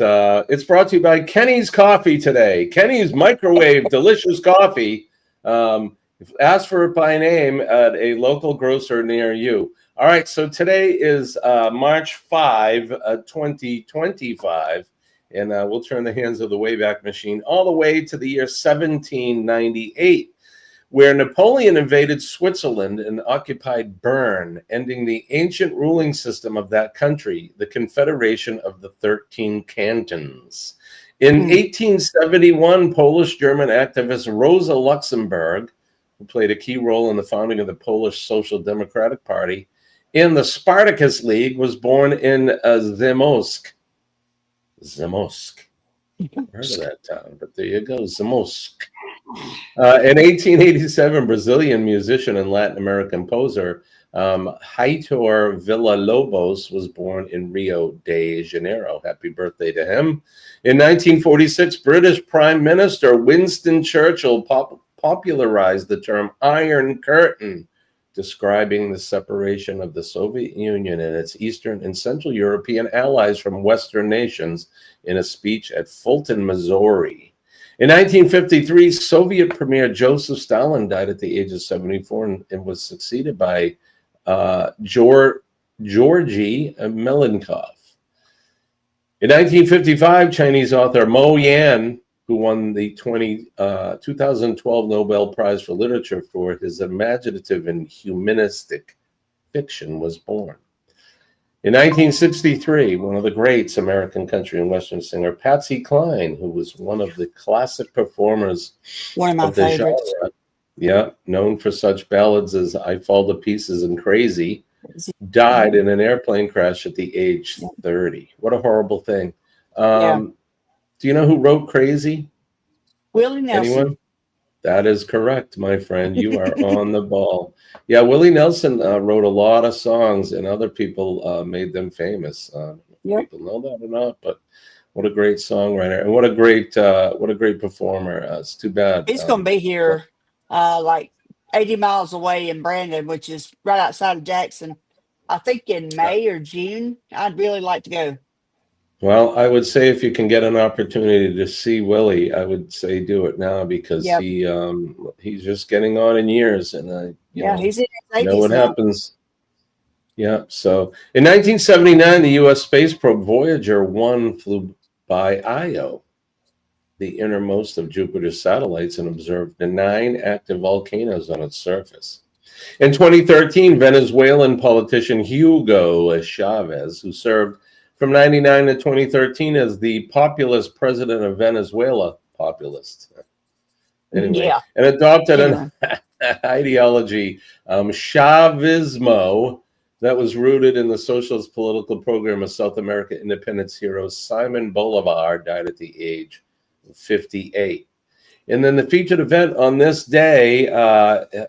it's brought to you by Kenny's Coffee today. Kenny's microwave delicious coffee. Ask for it by name at a local grocer near you. All right, so today is March 5, 2025, and we'll turn the hands of the Wayback Machine all the way to the year 1798. Where Napoleon invaded Switzerland and occupied Bern, ending the ancient ruling system of that country, the Confederation of the 13 Cantons. In 1871, Polish-German activist Rosa Luxemburg, who played a key role in the founding of the Polish Social Democratic Party, and the Spartacus League, was born in Zamość. I've heard of that town, but there you go, Zamość. In 1887, Brazilian musician and Latin American poser Heitor Villa-Lobos was born in Rio de Janeiro. Happy birthday to him. In 1946, British Prime Minister Winston Churchill popularized the term Iron Curtain describing the separation of the Soviet Union and its Eastern and Central European allies from Western nations in a speech at Fulton, Missouri. In 1953, Soviet Premier Joseph Stalin died at the age of 74 and was succeeded by Georgy Melenkov. In 1955, Chinese author Mo Yan, who won the 2012 Nobel Prize for Literature for his imaginative and humanistic fiction, was born. In 1963, one of the greats, American country and western singer Patsy Cline, who was one of the classic performers One of my of the favorites. genre, known for such ballads as I Fall to Pieces and Crazy, died in an airplane crash at the age 30. What a horrible thing. Do you know who wrote Crazy? Willie Nelson. Anyone? That is correct, my friend. You are on the ball. Yeah, Willie Nelson wrote a lot of songs, and other people made them famous. People know that or not, but what a great songwriter, and what a great performer. It's too bad. He's going to be here like 80 miles away in Brandon, which is right outside of Jackson. I think in May or June. I'd really like to go. Well, I would say if you can get an opportunity to see Willie, I would say do it now, because he's just getting on in years, and he's in his 80s know what now. happens. Yeah. So in 1979, the U.S. space probe Voyager 1 flew by Io, the innermost of Jupiter's satellites, and observed the 9 active volcanoes on its surface. In 2013, Venezuelan politician Hugo Chavez, who served from 1999 to 2013 as the populist president of Venezuela, populist, anyway, and adopted an ideology, Chavismo, that was rooted in the socialist political program of South American independence hero Simon Bolivar, died at the age of 58. And then the featured event on this day,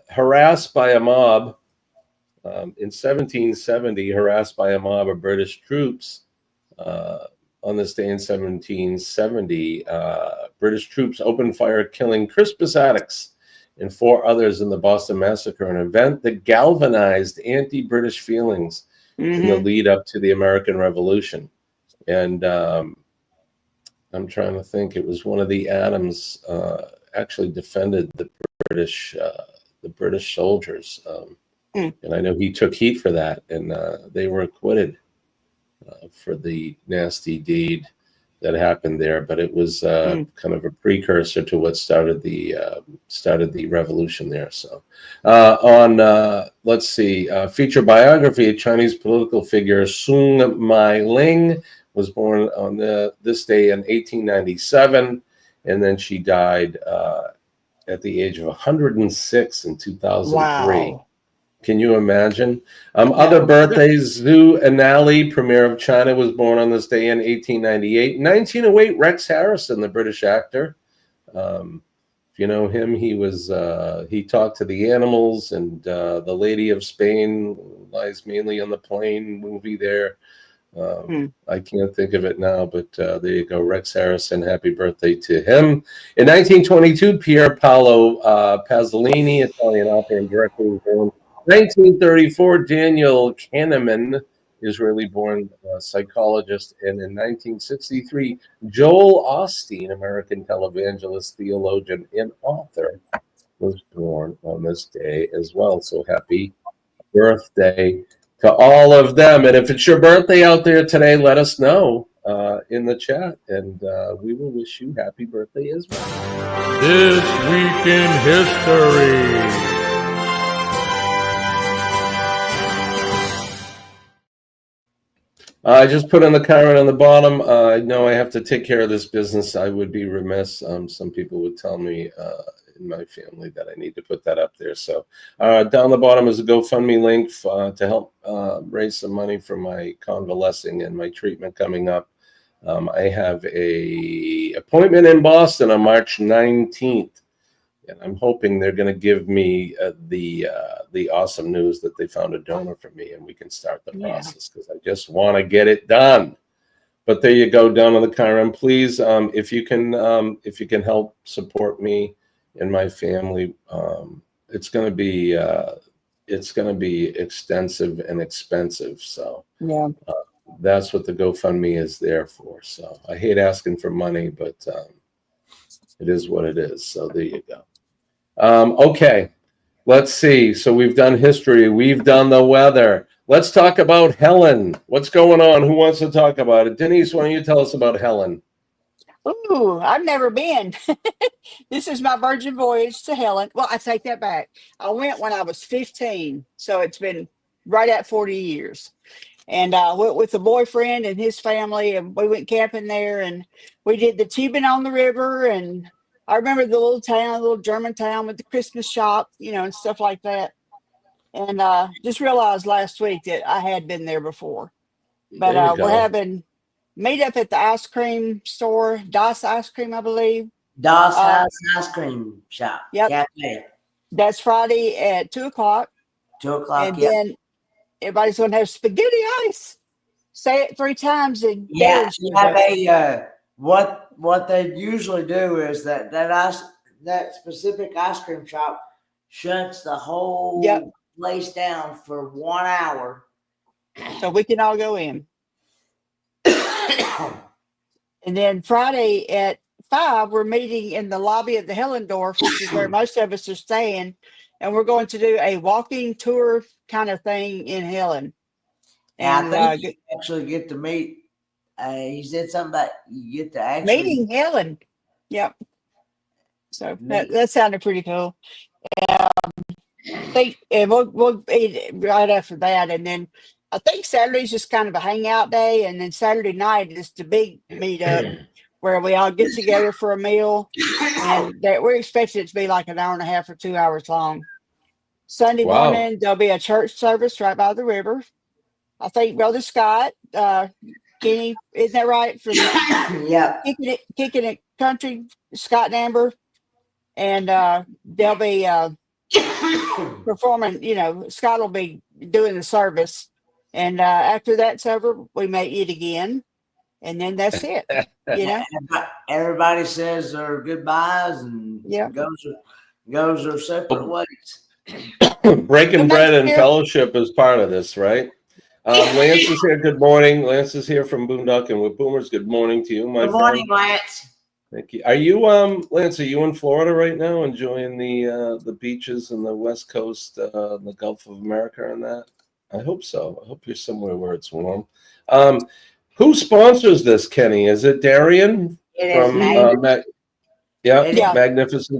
harassed by a mob, in 1770, harassed by a mob of British troops. On this day in 1770, British troops opened fire, killing Crispus Attucks and 4 others in the Boston Massacre, an event that galvanized anti-British feelings in the lead up to the American Revolution. And I'm trying to think, it was one of the Adams actually defended the British soldiers, and I know he took heat for that, and they were acquitted for the nasty deed that happened there. But it was kind of a precursor to what started the revolution there. So let's see, feature biography, Chinese political figure Sun Mai-ling was born on this day in 1897, and then she died at the age of 106 in 2003. Wow. Can you imagine? Other birthdays, Zhu Enlai, Premier of China, was born on this day in 1898. 1908, Rex Harrison, the British actor. If you know him, he talked to the animals, and The Lady of Spain lies mainly on the plain movie there. I can't think of it now, but there you go. Rex Harrison, happy birthday to him. In 1922, Pier Paolo Pasolini, Italian author and director, was born. 1934, Daniel Kahneman, Israeli-born psychologist. And in 1963, Joel Osteen, American televangelist, theologian, and author, was born on this day as well. So happy birthday to all of them. And if it's your birthday out there today, let us know in the chat, and we will wish you happy birthday as well. This Week in History. I just put in the comment on the bottom. I know I have to take care of this business. I would be remiss. Some people would tell me in my family that I need to put that up there. So down the bottom is a GoFundMe link to help raise some money for my convalescing and my treatment coming up. I have a appointment in Boston on March 19th. And I'm hoping they're going to give me the awesome news that they found a donor for me, and we can start the process, because I just want to get it done. But there you go, down on the comment. Please, if you can help support me and my family, it's going to be it's going to be extensive and expensive. So Yeah. That's what the GoFundMe is there for. So I hate asking for money, but it is what it is. So there you go. Okay, let's see. So we've done history. We've done the weather. Let's talk about Helen. What's going on? Who wants to talk about it? Denise, why don't you tell us about Helen? Ooh, I've never been. This is my virgin voyage to Helen. Well, I take that back. I went when I was 15, so it's been right at 40 years. And I went with a boyfriend and his family, and we went camping there, and we did the tubing on the river. And I remember the little town, little German town with the Christmas shop, and stuff like that. And just realized last week that I had been there before. But There you go. we're having meet up at the ice cream store, Das Ice Cream, I believe. Das House Ice Cream Shop. Yep. Cafe. That's Friday at 2:00. 2:00. And then everybody's going to have spaghetti ice. Say it 3 times. And Yeah, what they usually do is that specific ice cream shop shuts the whole place down for 1 hour, so we can all go in. And then Friday at 5, we're meeting in the lobby of the Hellendorf, which is where most of us are staying, and we're going to do a walking tour kind of thing in Helen. And I think you actually get to meet. He said something about you get to actually meeting Helen. Yep. So that sounded pretty cool. And we'll eat right after that, and then I think Saturday's just kind of a hangout day, and then Saturday night is the big meetup where we all get together for a meal, and we're expecting it to be like an hour and a half or 2 hours long. Sunday morning there'll be a church service right by the river. I think Brother Scott, Kenny, isn't that right? From Kicking It Country, Scott and Amber, and they'll be performing. Scott will be doing the service. And after that's over, we may eat again, and then that's it. Everybody says their goodbyes and goes their separate ways. Breaking bread and fellowship is part of this, right? Lance is here. Good morning. Lance is here from Boondocking with Boomers. Good morning to you, my friend. Good morning, Lance. Thank you. Are you, Lance? Are you in Florida right now, enjoying the beaches and the West Coast, the Gulf of America, and that? I hope so. I hope you're somewhere where it's warm. Who sponsors this, Kenny? Is it Darian from Magnificent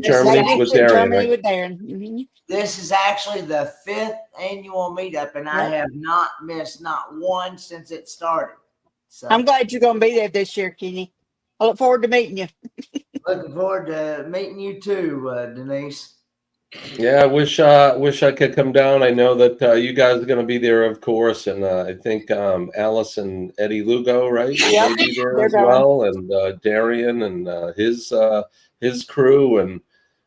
Germany with Darian? Right? This is actually the 5th annual meetup, and I have not missed not one since it started. So I'm glad you're going to be there this year, Kenny. I look forward to meeting you. Looking forward to meeting you too, Denise. Yeah, I wish I could come down. I know that you guys are going to be there, of course, and I think Alice and Eddie Lugo, right? Yeah, be there as well, and Darian and his crew, and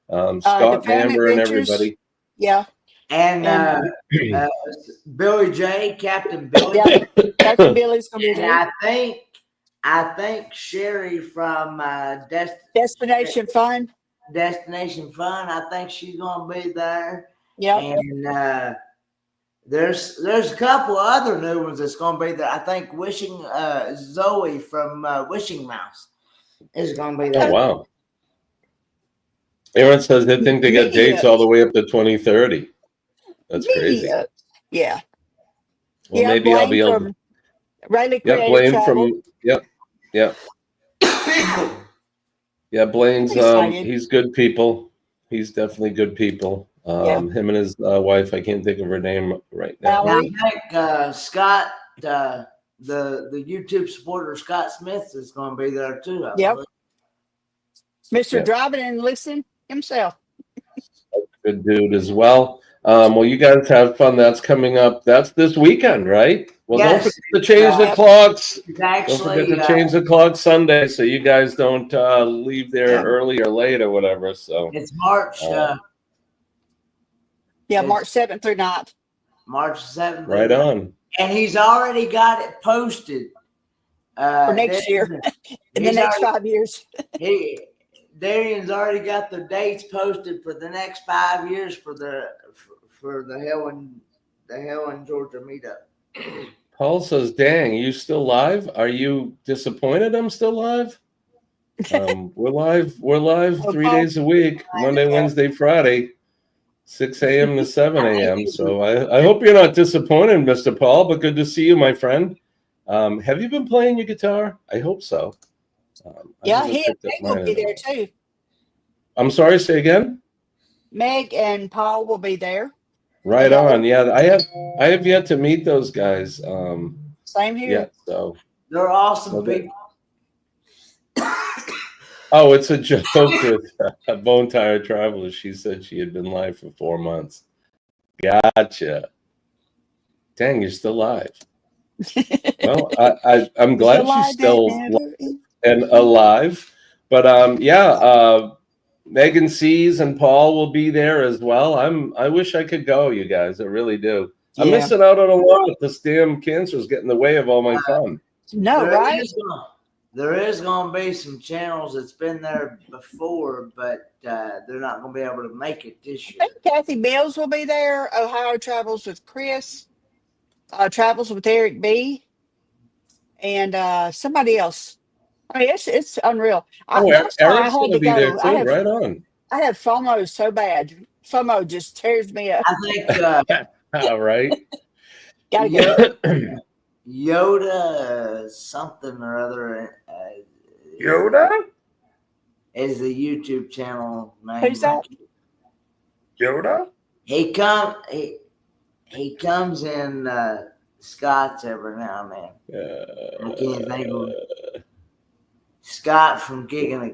Scott Amber and everybody. Yeah, and Billy J, Captain Billy. Yeah, Captain Billy's going to be there. And I think Sherry from Destination Fun. Destination Fun. I think she's gonna be there. Yeah. And there's a couple other new ones that's gonna be there. I think Zoe from Wishing Mouse is gonna be there. Oh wow. Aaron says they think they got dates all the way up to 2030. That's crazy. Yeah. Well, maybe Blaine I'll be able to. Riley Blaine from Yeah, Blaine's he's good people. He's definitely good people. Him and his wife, I can't think of her name right now. I think Scott, the YouTube supporter Scott Smith is going to be there too. Mr. Driving and Listen himself. Good dude as well. Well, you guys have fun. That's coming up. That's this weekend, right? Well, don't forget to change the clocks. Actually, don't forget to change the clock Sunday, so you guys don't leave there early or late or whatever. So it's March. March 7th through 9th. March 7th. Right on. And he's already got it posted for next year. In the next 5 years. Darian's already got the dates posted for the next 5 years for for the Helen, Georgia meetup. Paul says, "Dang, you still live? Are you disappointed I'm still live?" We're live. We're live Oh, 3 Paul. days a week: Monday, Wednesday, Friday, 6 a.m. to 7 a.m. So I hope you're not disappointed, Mr. Paul. But good to see you, my friend. Have you been playing your guitar? I hope so. Yeah, he and Meg will be there too. I'm sorry. Say again. Meg and Paul will be there. Right on. Yeah, I have yet to meet those guys. Same here. Yeah, so They're awesome people. Oh, it's a joke with Bone Tire Traveler. She said she had been live for 4 months. Gotcha. Dang, you're still live. Well, I'm glad she's still live and alive. But Megan C's and Paul will be there as well. I wish I could go, you guys. I really do. I'm missing out on a lot. This damn cancer's getting in the way of all my fun. No, right? There is going to be some channels that's been there before, but they're not going to be able to make it this year. I think Kathy Mills will be there. Ohio Travels with Chris. Travels with Eric B. And somebody else. I mean, it's unreal. Eric's going to be there too. Right on. I have FOMO so bad. FOMO just tears me up. I think. All right. Gotta go. Yoda something or other. Yoda is the YouTube channel name. Who's that? Yoda. He comes in Scott's every now and then. I can't think of it. Scott from Gig in the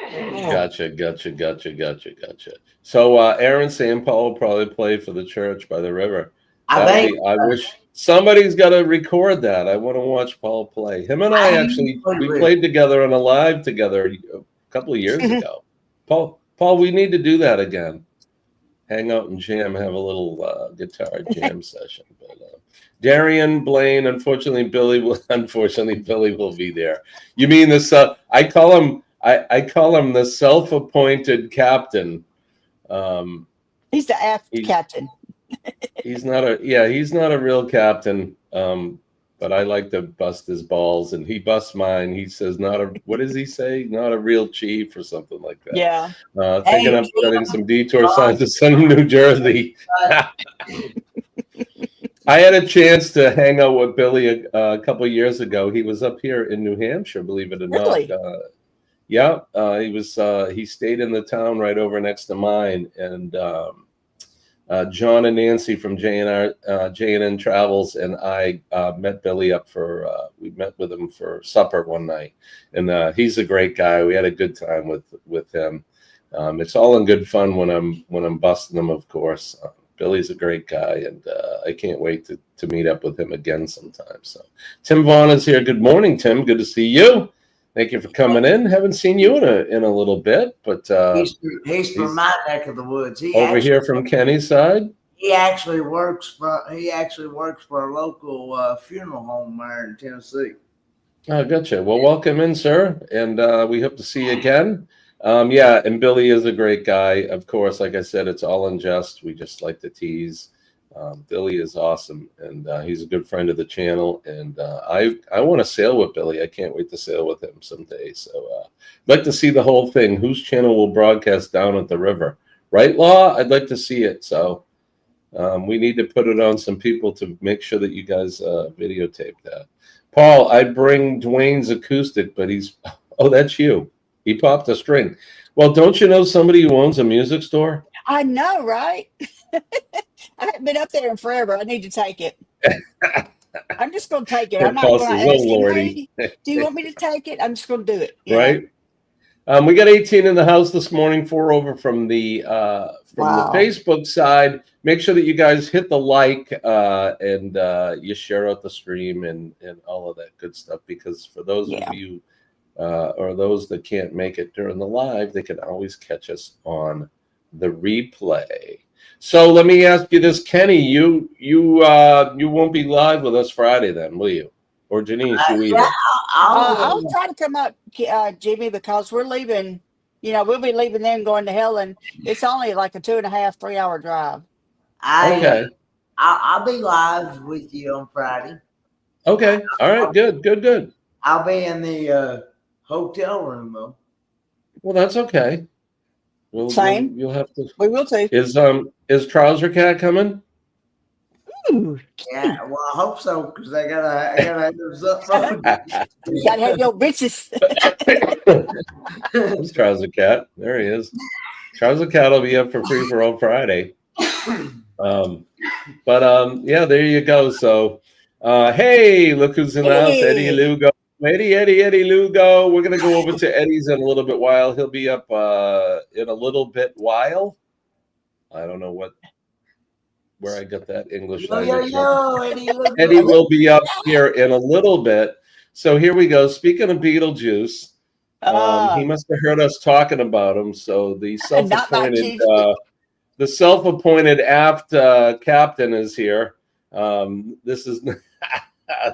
Country. Gotcha. So Aaron St. Paul will probably play for the church by the river. I wish somebody's got to record that. I want to watch Paul play. Him and I actually we played together on a live together a couple of years ago. Paul, we need to do that again. Hang out and jam, have a little guitar jam session. But Darian, Blaine, unfortunately Billy will be there. You mean this? I call him the self-appointed captain. He's the aft captain. He's not a real captain. But I like to bust his balls, and he busts mine. He says, what does he say? Not a real chief or something like that. Yeah. Thinking of setting some detour signs to send him to New Jersey. I had a chance to hang out with Billy a couple of years ago. He was up here in New Hampshire, believe it or not. He stayed in the town right over next to mine, and John and Nancy from J&N Travels and I met Billy up we met with him for supper one night, and he's a great guy. We had a good time with him. It's all in good fun when I'm busting him, of course. Billy's a great guy, and I can't wait to meet up with him again sometime. So Tim Vaughn is here. Good morning, Tim. Good to see you. Thank you for coming in. Haven't seen you in a little bit, but he's from my neck of the woods. Over here from Kenny's side. He actually works for a local funeral home there in Tennessee. Oh, gotcha. Well, welcome in, sir, and we hope to see you again. And Billy is a great guy. Of course, like I said, it's all in jest. We just like to tease. Billy is awesome, and he's a good friend of the channel. And I want to sail with Billy. I can't wait to sail with him someday. So I'd like to see the whole thing. Whose channel will broadcast down at the river? Right, Law? I'd like to see it. So we need to put it on some people to make sure that you guys videotape that. Paul, I bring Dwayne's acoustic, but that's you. He popped a string. Well, don't you know somebody who owns a music store? I know, right? I haven't been up there in forever. I need to take it. I'm just going to take it. I'm not going to ask him, hey, do you want me to take it? I'm just going to do it. Right. We got 18 in the house this morning, 4 over from the Facebook side. Make sure that you guys hit the like and you share out the stream and all of that good stuff, because for those of you or those that can't make it during the live, they can always catch us on the replay. So let me ask you this, Kenny, you won't be live with us Friday then, will you? Or Denise, you either? I'll try to come up, Jimmy, because we're leaving, we'll be leaving then going to Helen. It's only like a 2.5, 3 hour drive. Okay. I'll be live with you on Friday. Okay. All right. Good. I'll be in the hotel room though. Well, that's okay. Same. You'll have to. We will too. Is Trouser Cat coming? Ooh, yeah, well, I hope so because I gotta have something. You gotta have your bitches. There's Trouser Cat. There he is. Trouser Cat will be up for free for all Friday. Yeah, there you go. So, hey, look who's in the house, Eddie Lugo. Eddie Lugo. We're gonna go over to Eddie's in a little bit while. He'll be up in a little bit while. I don't know where I got that English language. Eddie will be up here in a little bit. So here we go. Speaking of Beetlejuice, he must have heard us talking about him. So the self-appointed aft captain is here. This is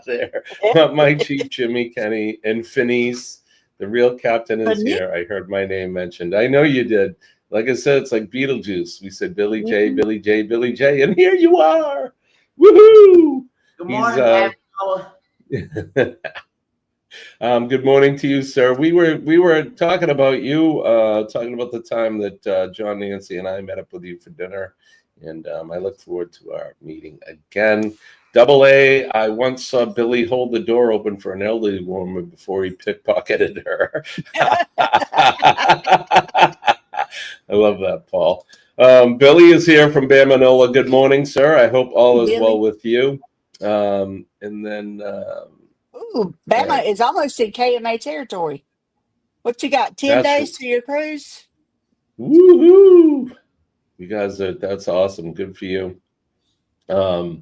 there. My chief, Jimmy, Kenny, and Phineas. The real captain is here. I heard my name mentioned. I know you did. Like I said, it's like Beetlejuice. We said Billy J, Billy J, Billy J, and here you are. Woohoo! Good morning, good morning to you, sir. We were talking about you, talking about the time that John, Nancy, and I met up with you for dinner, and I look forward to our meeting again. Double A, I once saw Billy hold the door open for an elderly woman before he pickpocketed her. I love that, Paul. Billy is here from Bamanola. Good morning, sir. I hope all is well with you. And then... Ooh, Bama is almost in KMA territory. What you got, 10 days to your cruise? Woohoo! You guys that's awesome. Good for you. All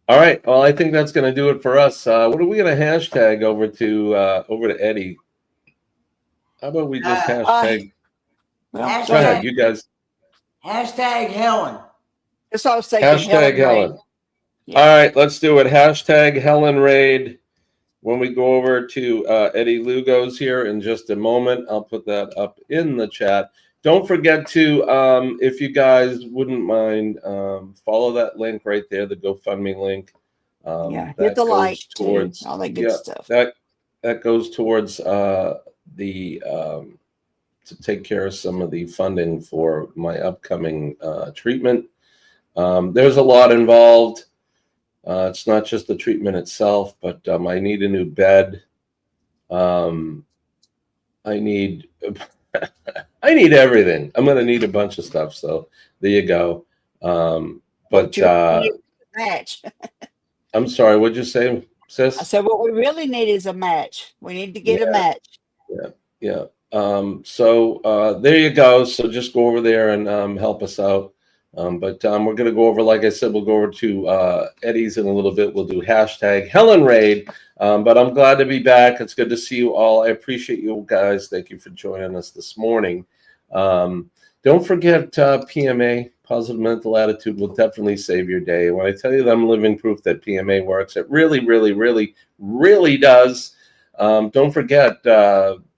right. Well, I think that's going to do it for us. What are we going to hashtag over to Eddie? How about we just hashtag? Go ahead, you guys. Hashtag Helen. That's all I was thinking. Hashtag Helen. Yeah. All right, let's do it. Hashtag Helen Raid. When we go over to Eddie Lugo's here in just a moment, I'll put that up in the chat. Don't forget to, if you guys wouldn't mind, follow that link right there, the GoFundMe link. Hit the like towards all that good stuff. That goes towards to take care of some of the funding for my upcoming treatment. There's a lot involved. It's not just the treatment itself, but I need a new bed. I need everything. I'm going to need a bunch of stuff. So there you go. Match. I'm sorry. What'd you say, sis? I said, what we really need is a match. We need to get a match. Yeah. So there you go. So just go over there and help us out. We're going to go over, like I said, we'll go over to Eddie's in a little bit. We'll do hashtag Helen Raid. But I'm glad to be back. It's good to see you all. I appreciate you guys. Thank you for joining us this morning. Don't forget PMA, Positive Mental Attitude, will definitely save your day. When I tell you that I'm living proof that PMA works, it really, really, really, really does. Don't forget,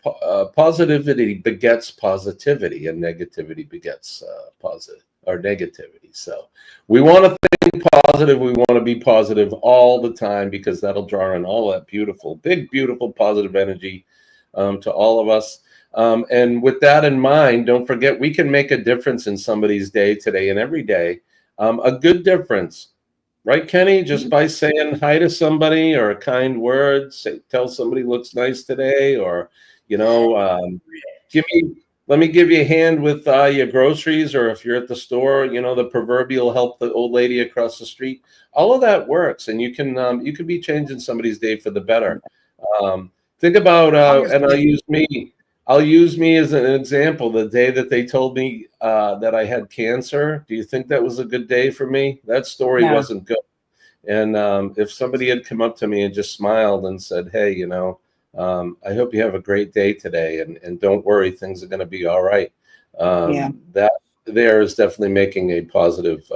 positivity begets positivity, and negativity begets negativity. So we want to think positive. We want to be positive all the time, because that'll draw in all that beautiful, big, beautiful, positive energy to all of us. And with that in mind, don't forget, we can make a difference in somebody's day today and every day. A good difference. Right, Kenny? Just by saying hi to somebody, or a kind word, tell somebody looks nice today, or, let me give you a hand with your groceries, or if you're at the store, the proverbial help the old lady across the street. All of that works, and you can be changing somebody's day for the better. Think about, and I'll use me as an example. The day that they told me that I had cancer, do you think that was a good day for me? That story wasn't good. And if somebody had come up to me and just smiled and said, hey, I hope you have a great day today, and don't worry, things are going to be all right. That there is definitely making a positive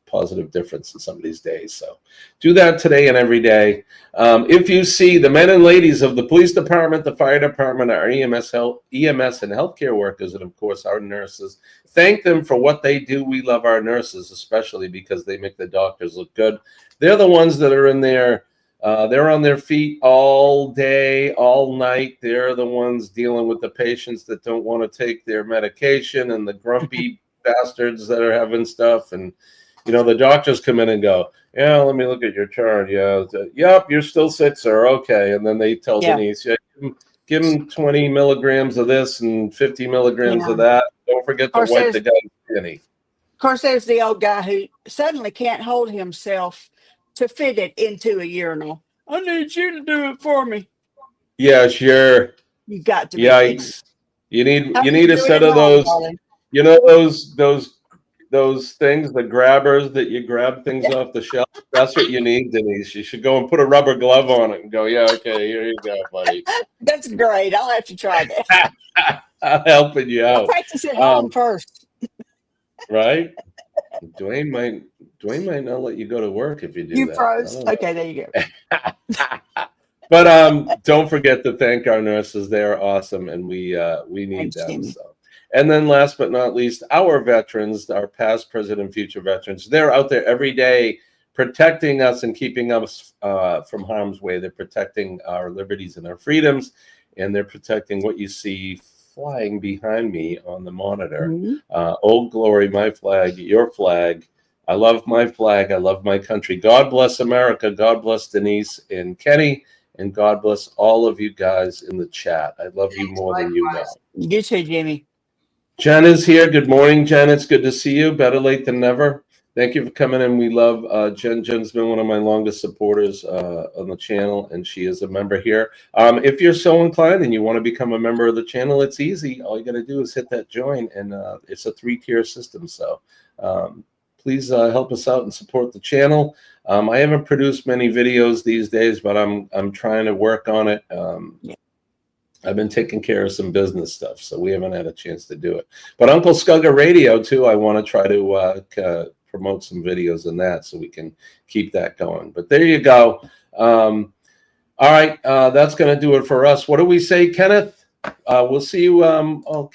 positive difference in somebody's day. So do that today and every day. If you see the men and ladies of the police department, the fire department, our EMS and healthcare workers, and of course our nurses, thank them for what they do. We love our nurses, especially because they make the doctors look good. They're the ones that are in there. They're on their feet all day, all night. They're the ones dealing with the patients that don't want to take their medication and the grumpy bastards that are having stuff. And, you know, the doctors come in and go, yeah, let me look at your chart. Yeah. Yep, you're still sick, sir. Okay. And then they tell Denise, yeah, give him 20 milligrams of this and 50 milligrams of that. Don't forget to wipe the guy's skinny. Of course, there's the old guy who suddenly can't hold himself to fit it into a urinal. I need you to do it for me. Yeah, sure. You got to be Yikes. You need a set of home, those, darling. you know, those things, the grabbers that you grab things off the shelf. That's what you need, Denise. You should go and put a rubber glove on it and go, yeah, okay, here you go, buddy. That's great. I'll have to try that. I'm helping you I'll out. practice at home first. Right? Dwayne might not let you go to work if you do that. You froze. Okay, there you go. But don't forget to thank our nurses. They're awesome, and we need them. So. And then last but not least, our veterans, our past, present, and future veterans, they're out there every day protecting us and keeping us from harm's way. They're protecting our liberties and our freedoms, and they're protecting what you see flying behind me on the monitor. Old Glory, my flag, your flag. I love my flag. I love my country. God bless America. God bless Denise and Kenny. And God bless all of you guys in the chat. I love you more than you know. You too, Jimmy. Jen is here. Good morning, Jen. It's good to see you. Better late than never. Thank you for coming in. We love Jen. Jen's been one of my longest supporters on the channel, and she is a member here. If you're so inclined and you want to become a member of the channel, it's easy. All you got to do is hit that join, and it's a 3-tier system. So please help us out and support the channel. I haven't produced many videos these days, but I'm trying to work on it. I've been taking care of some business stuff, so we haven't had a chance to do it. But Uncle Scugga Radio, too, I want to try to promote some videos in that so we can keep that going. But there you go. All right, that's going to do it for us. What do we say, Kenneth? We'll see you.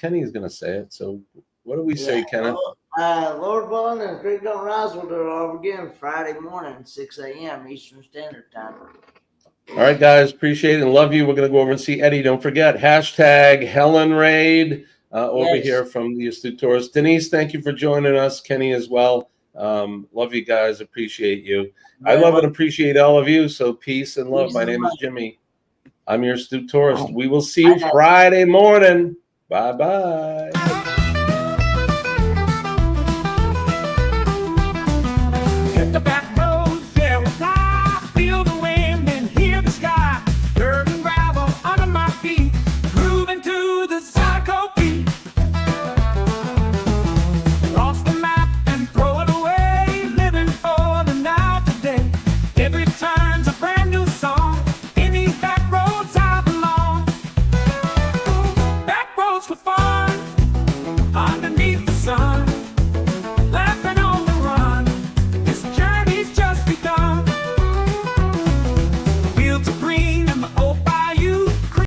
Kenny is going to say it. So what do we say, Kenneth? Lord willing, and Creek Don't Rise will do it all again Friday morning, 6 a.m. Eastern Standard Time. All right, guys, appreciate it and love you. We're going to go over and see Eddie. Don't forget, hashtag Helen Raid over here from the Astute Tourist. Denise, thank you for joining us. Kenny as well. Love you guys. Appreciate you. I love and appreciate all of you. So peace and love. My name is Jimmy. I'm your Astute Tourist. We will see you Friday morning. Bye-bye.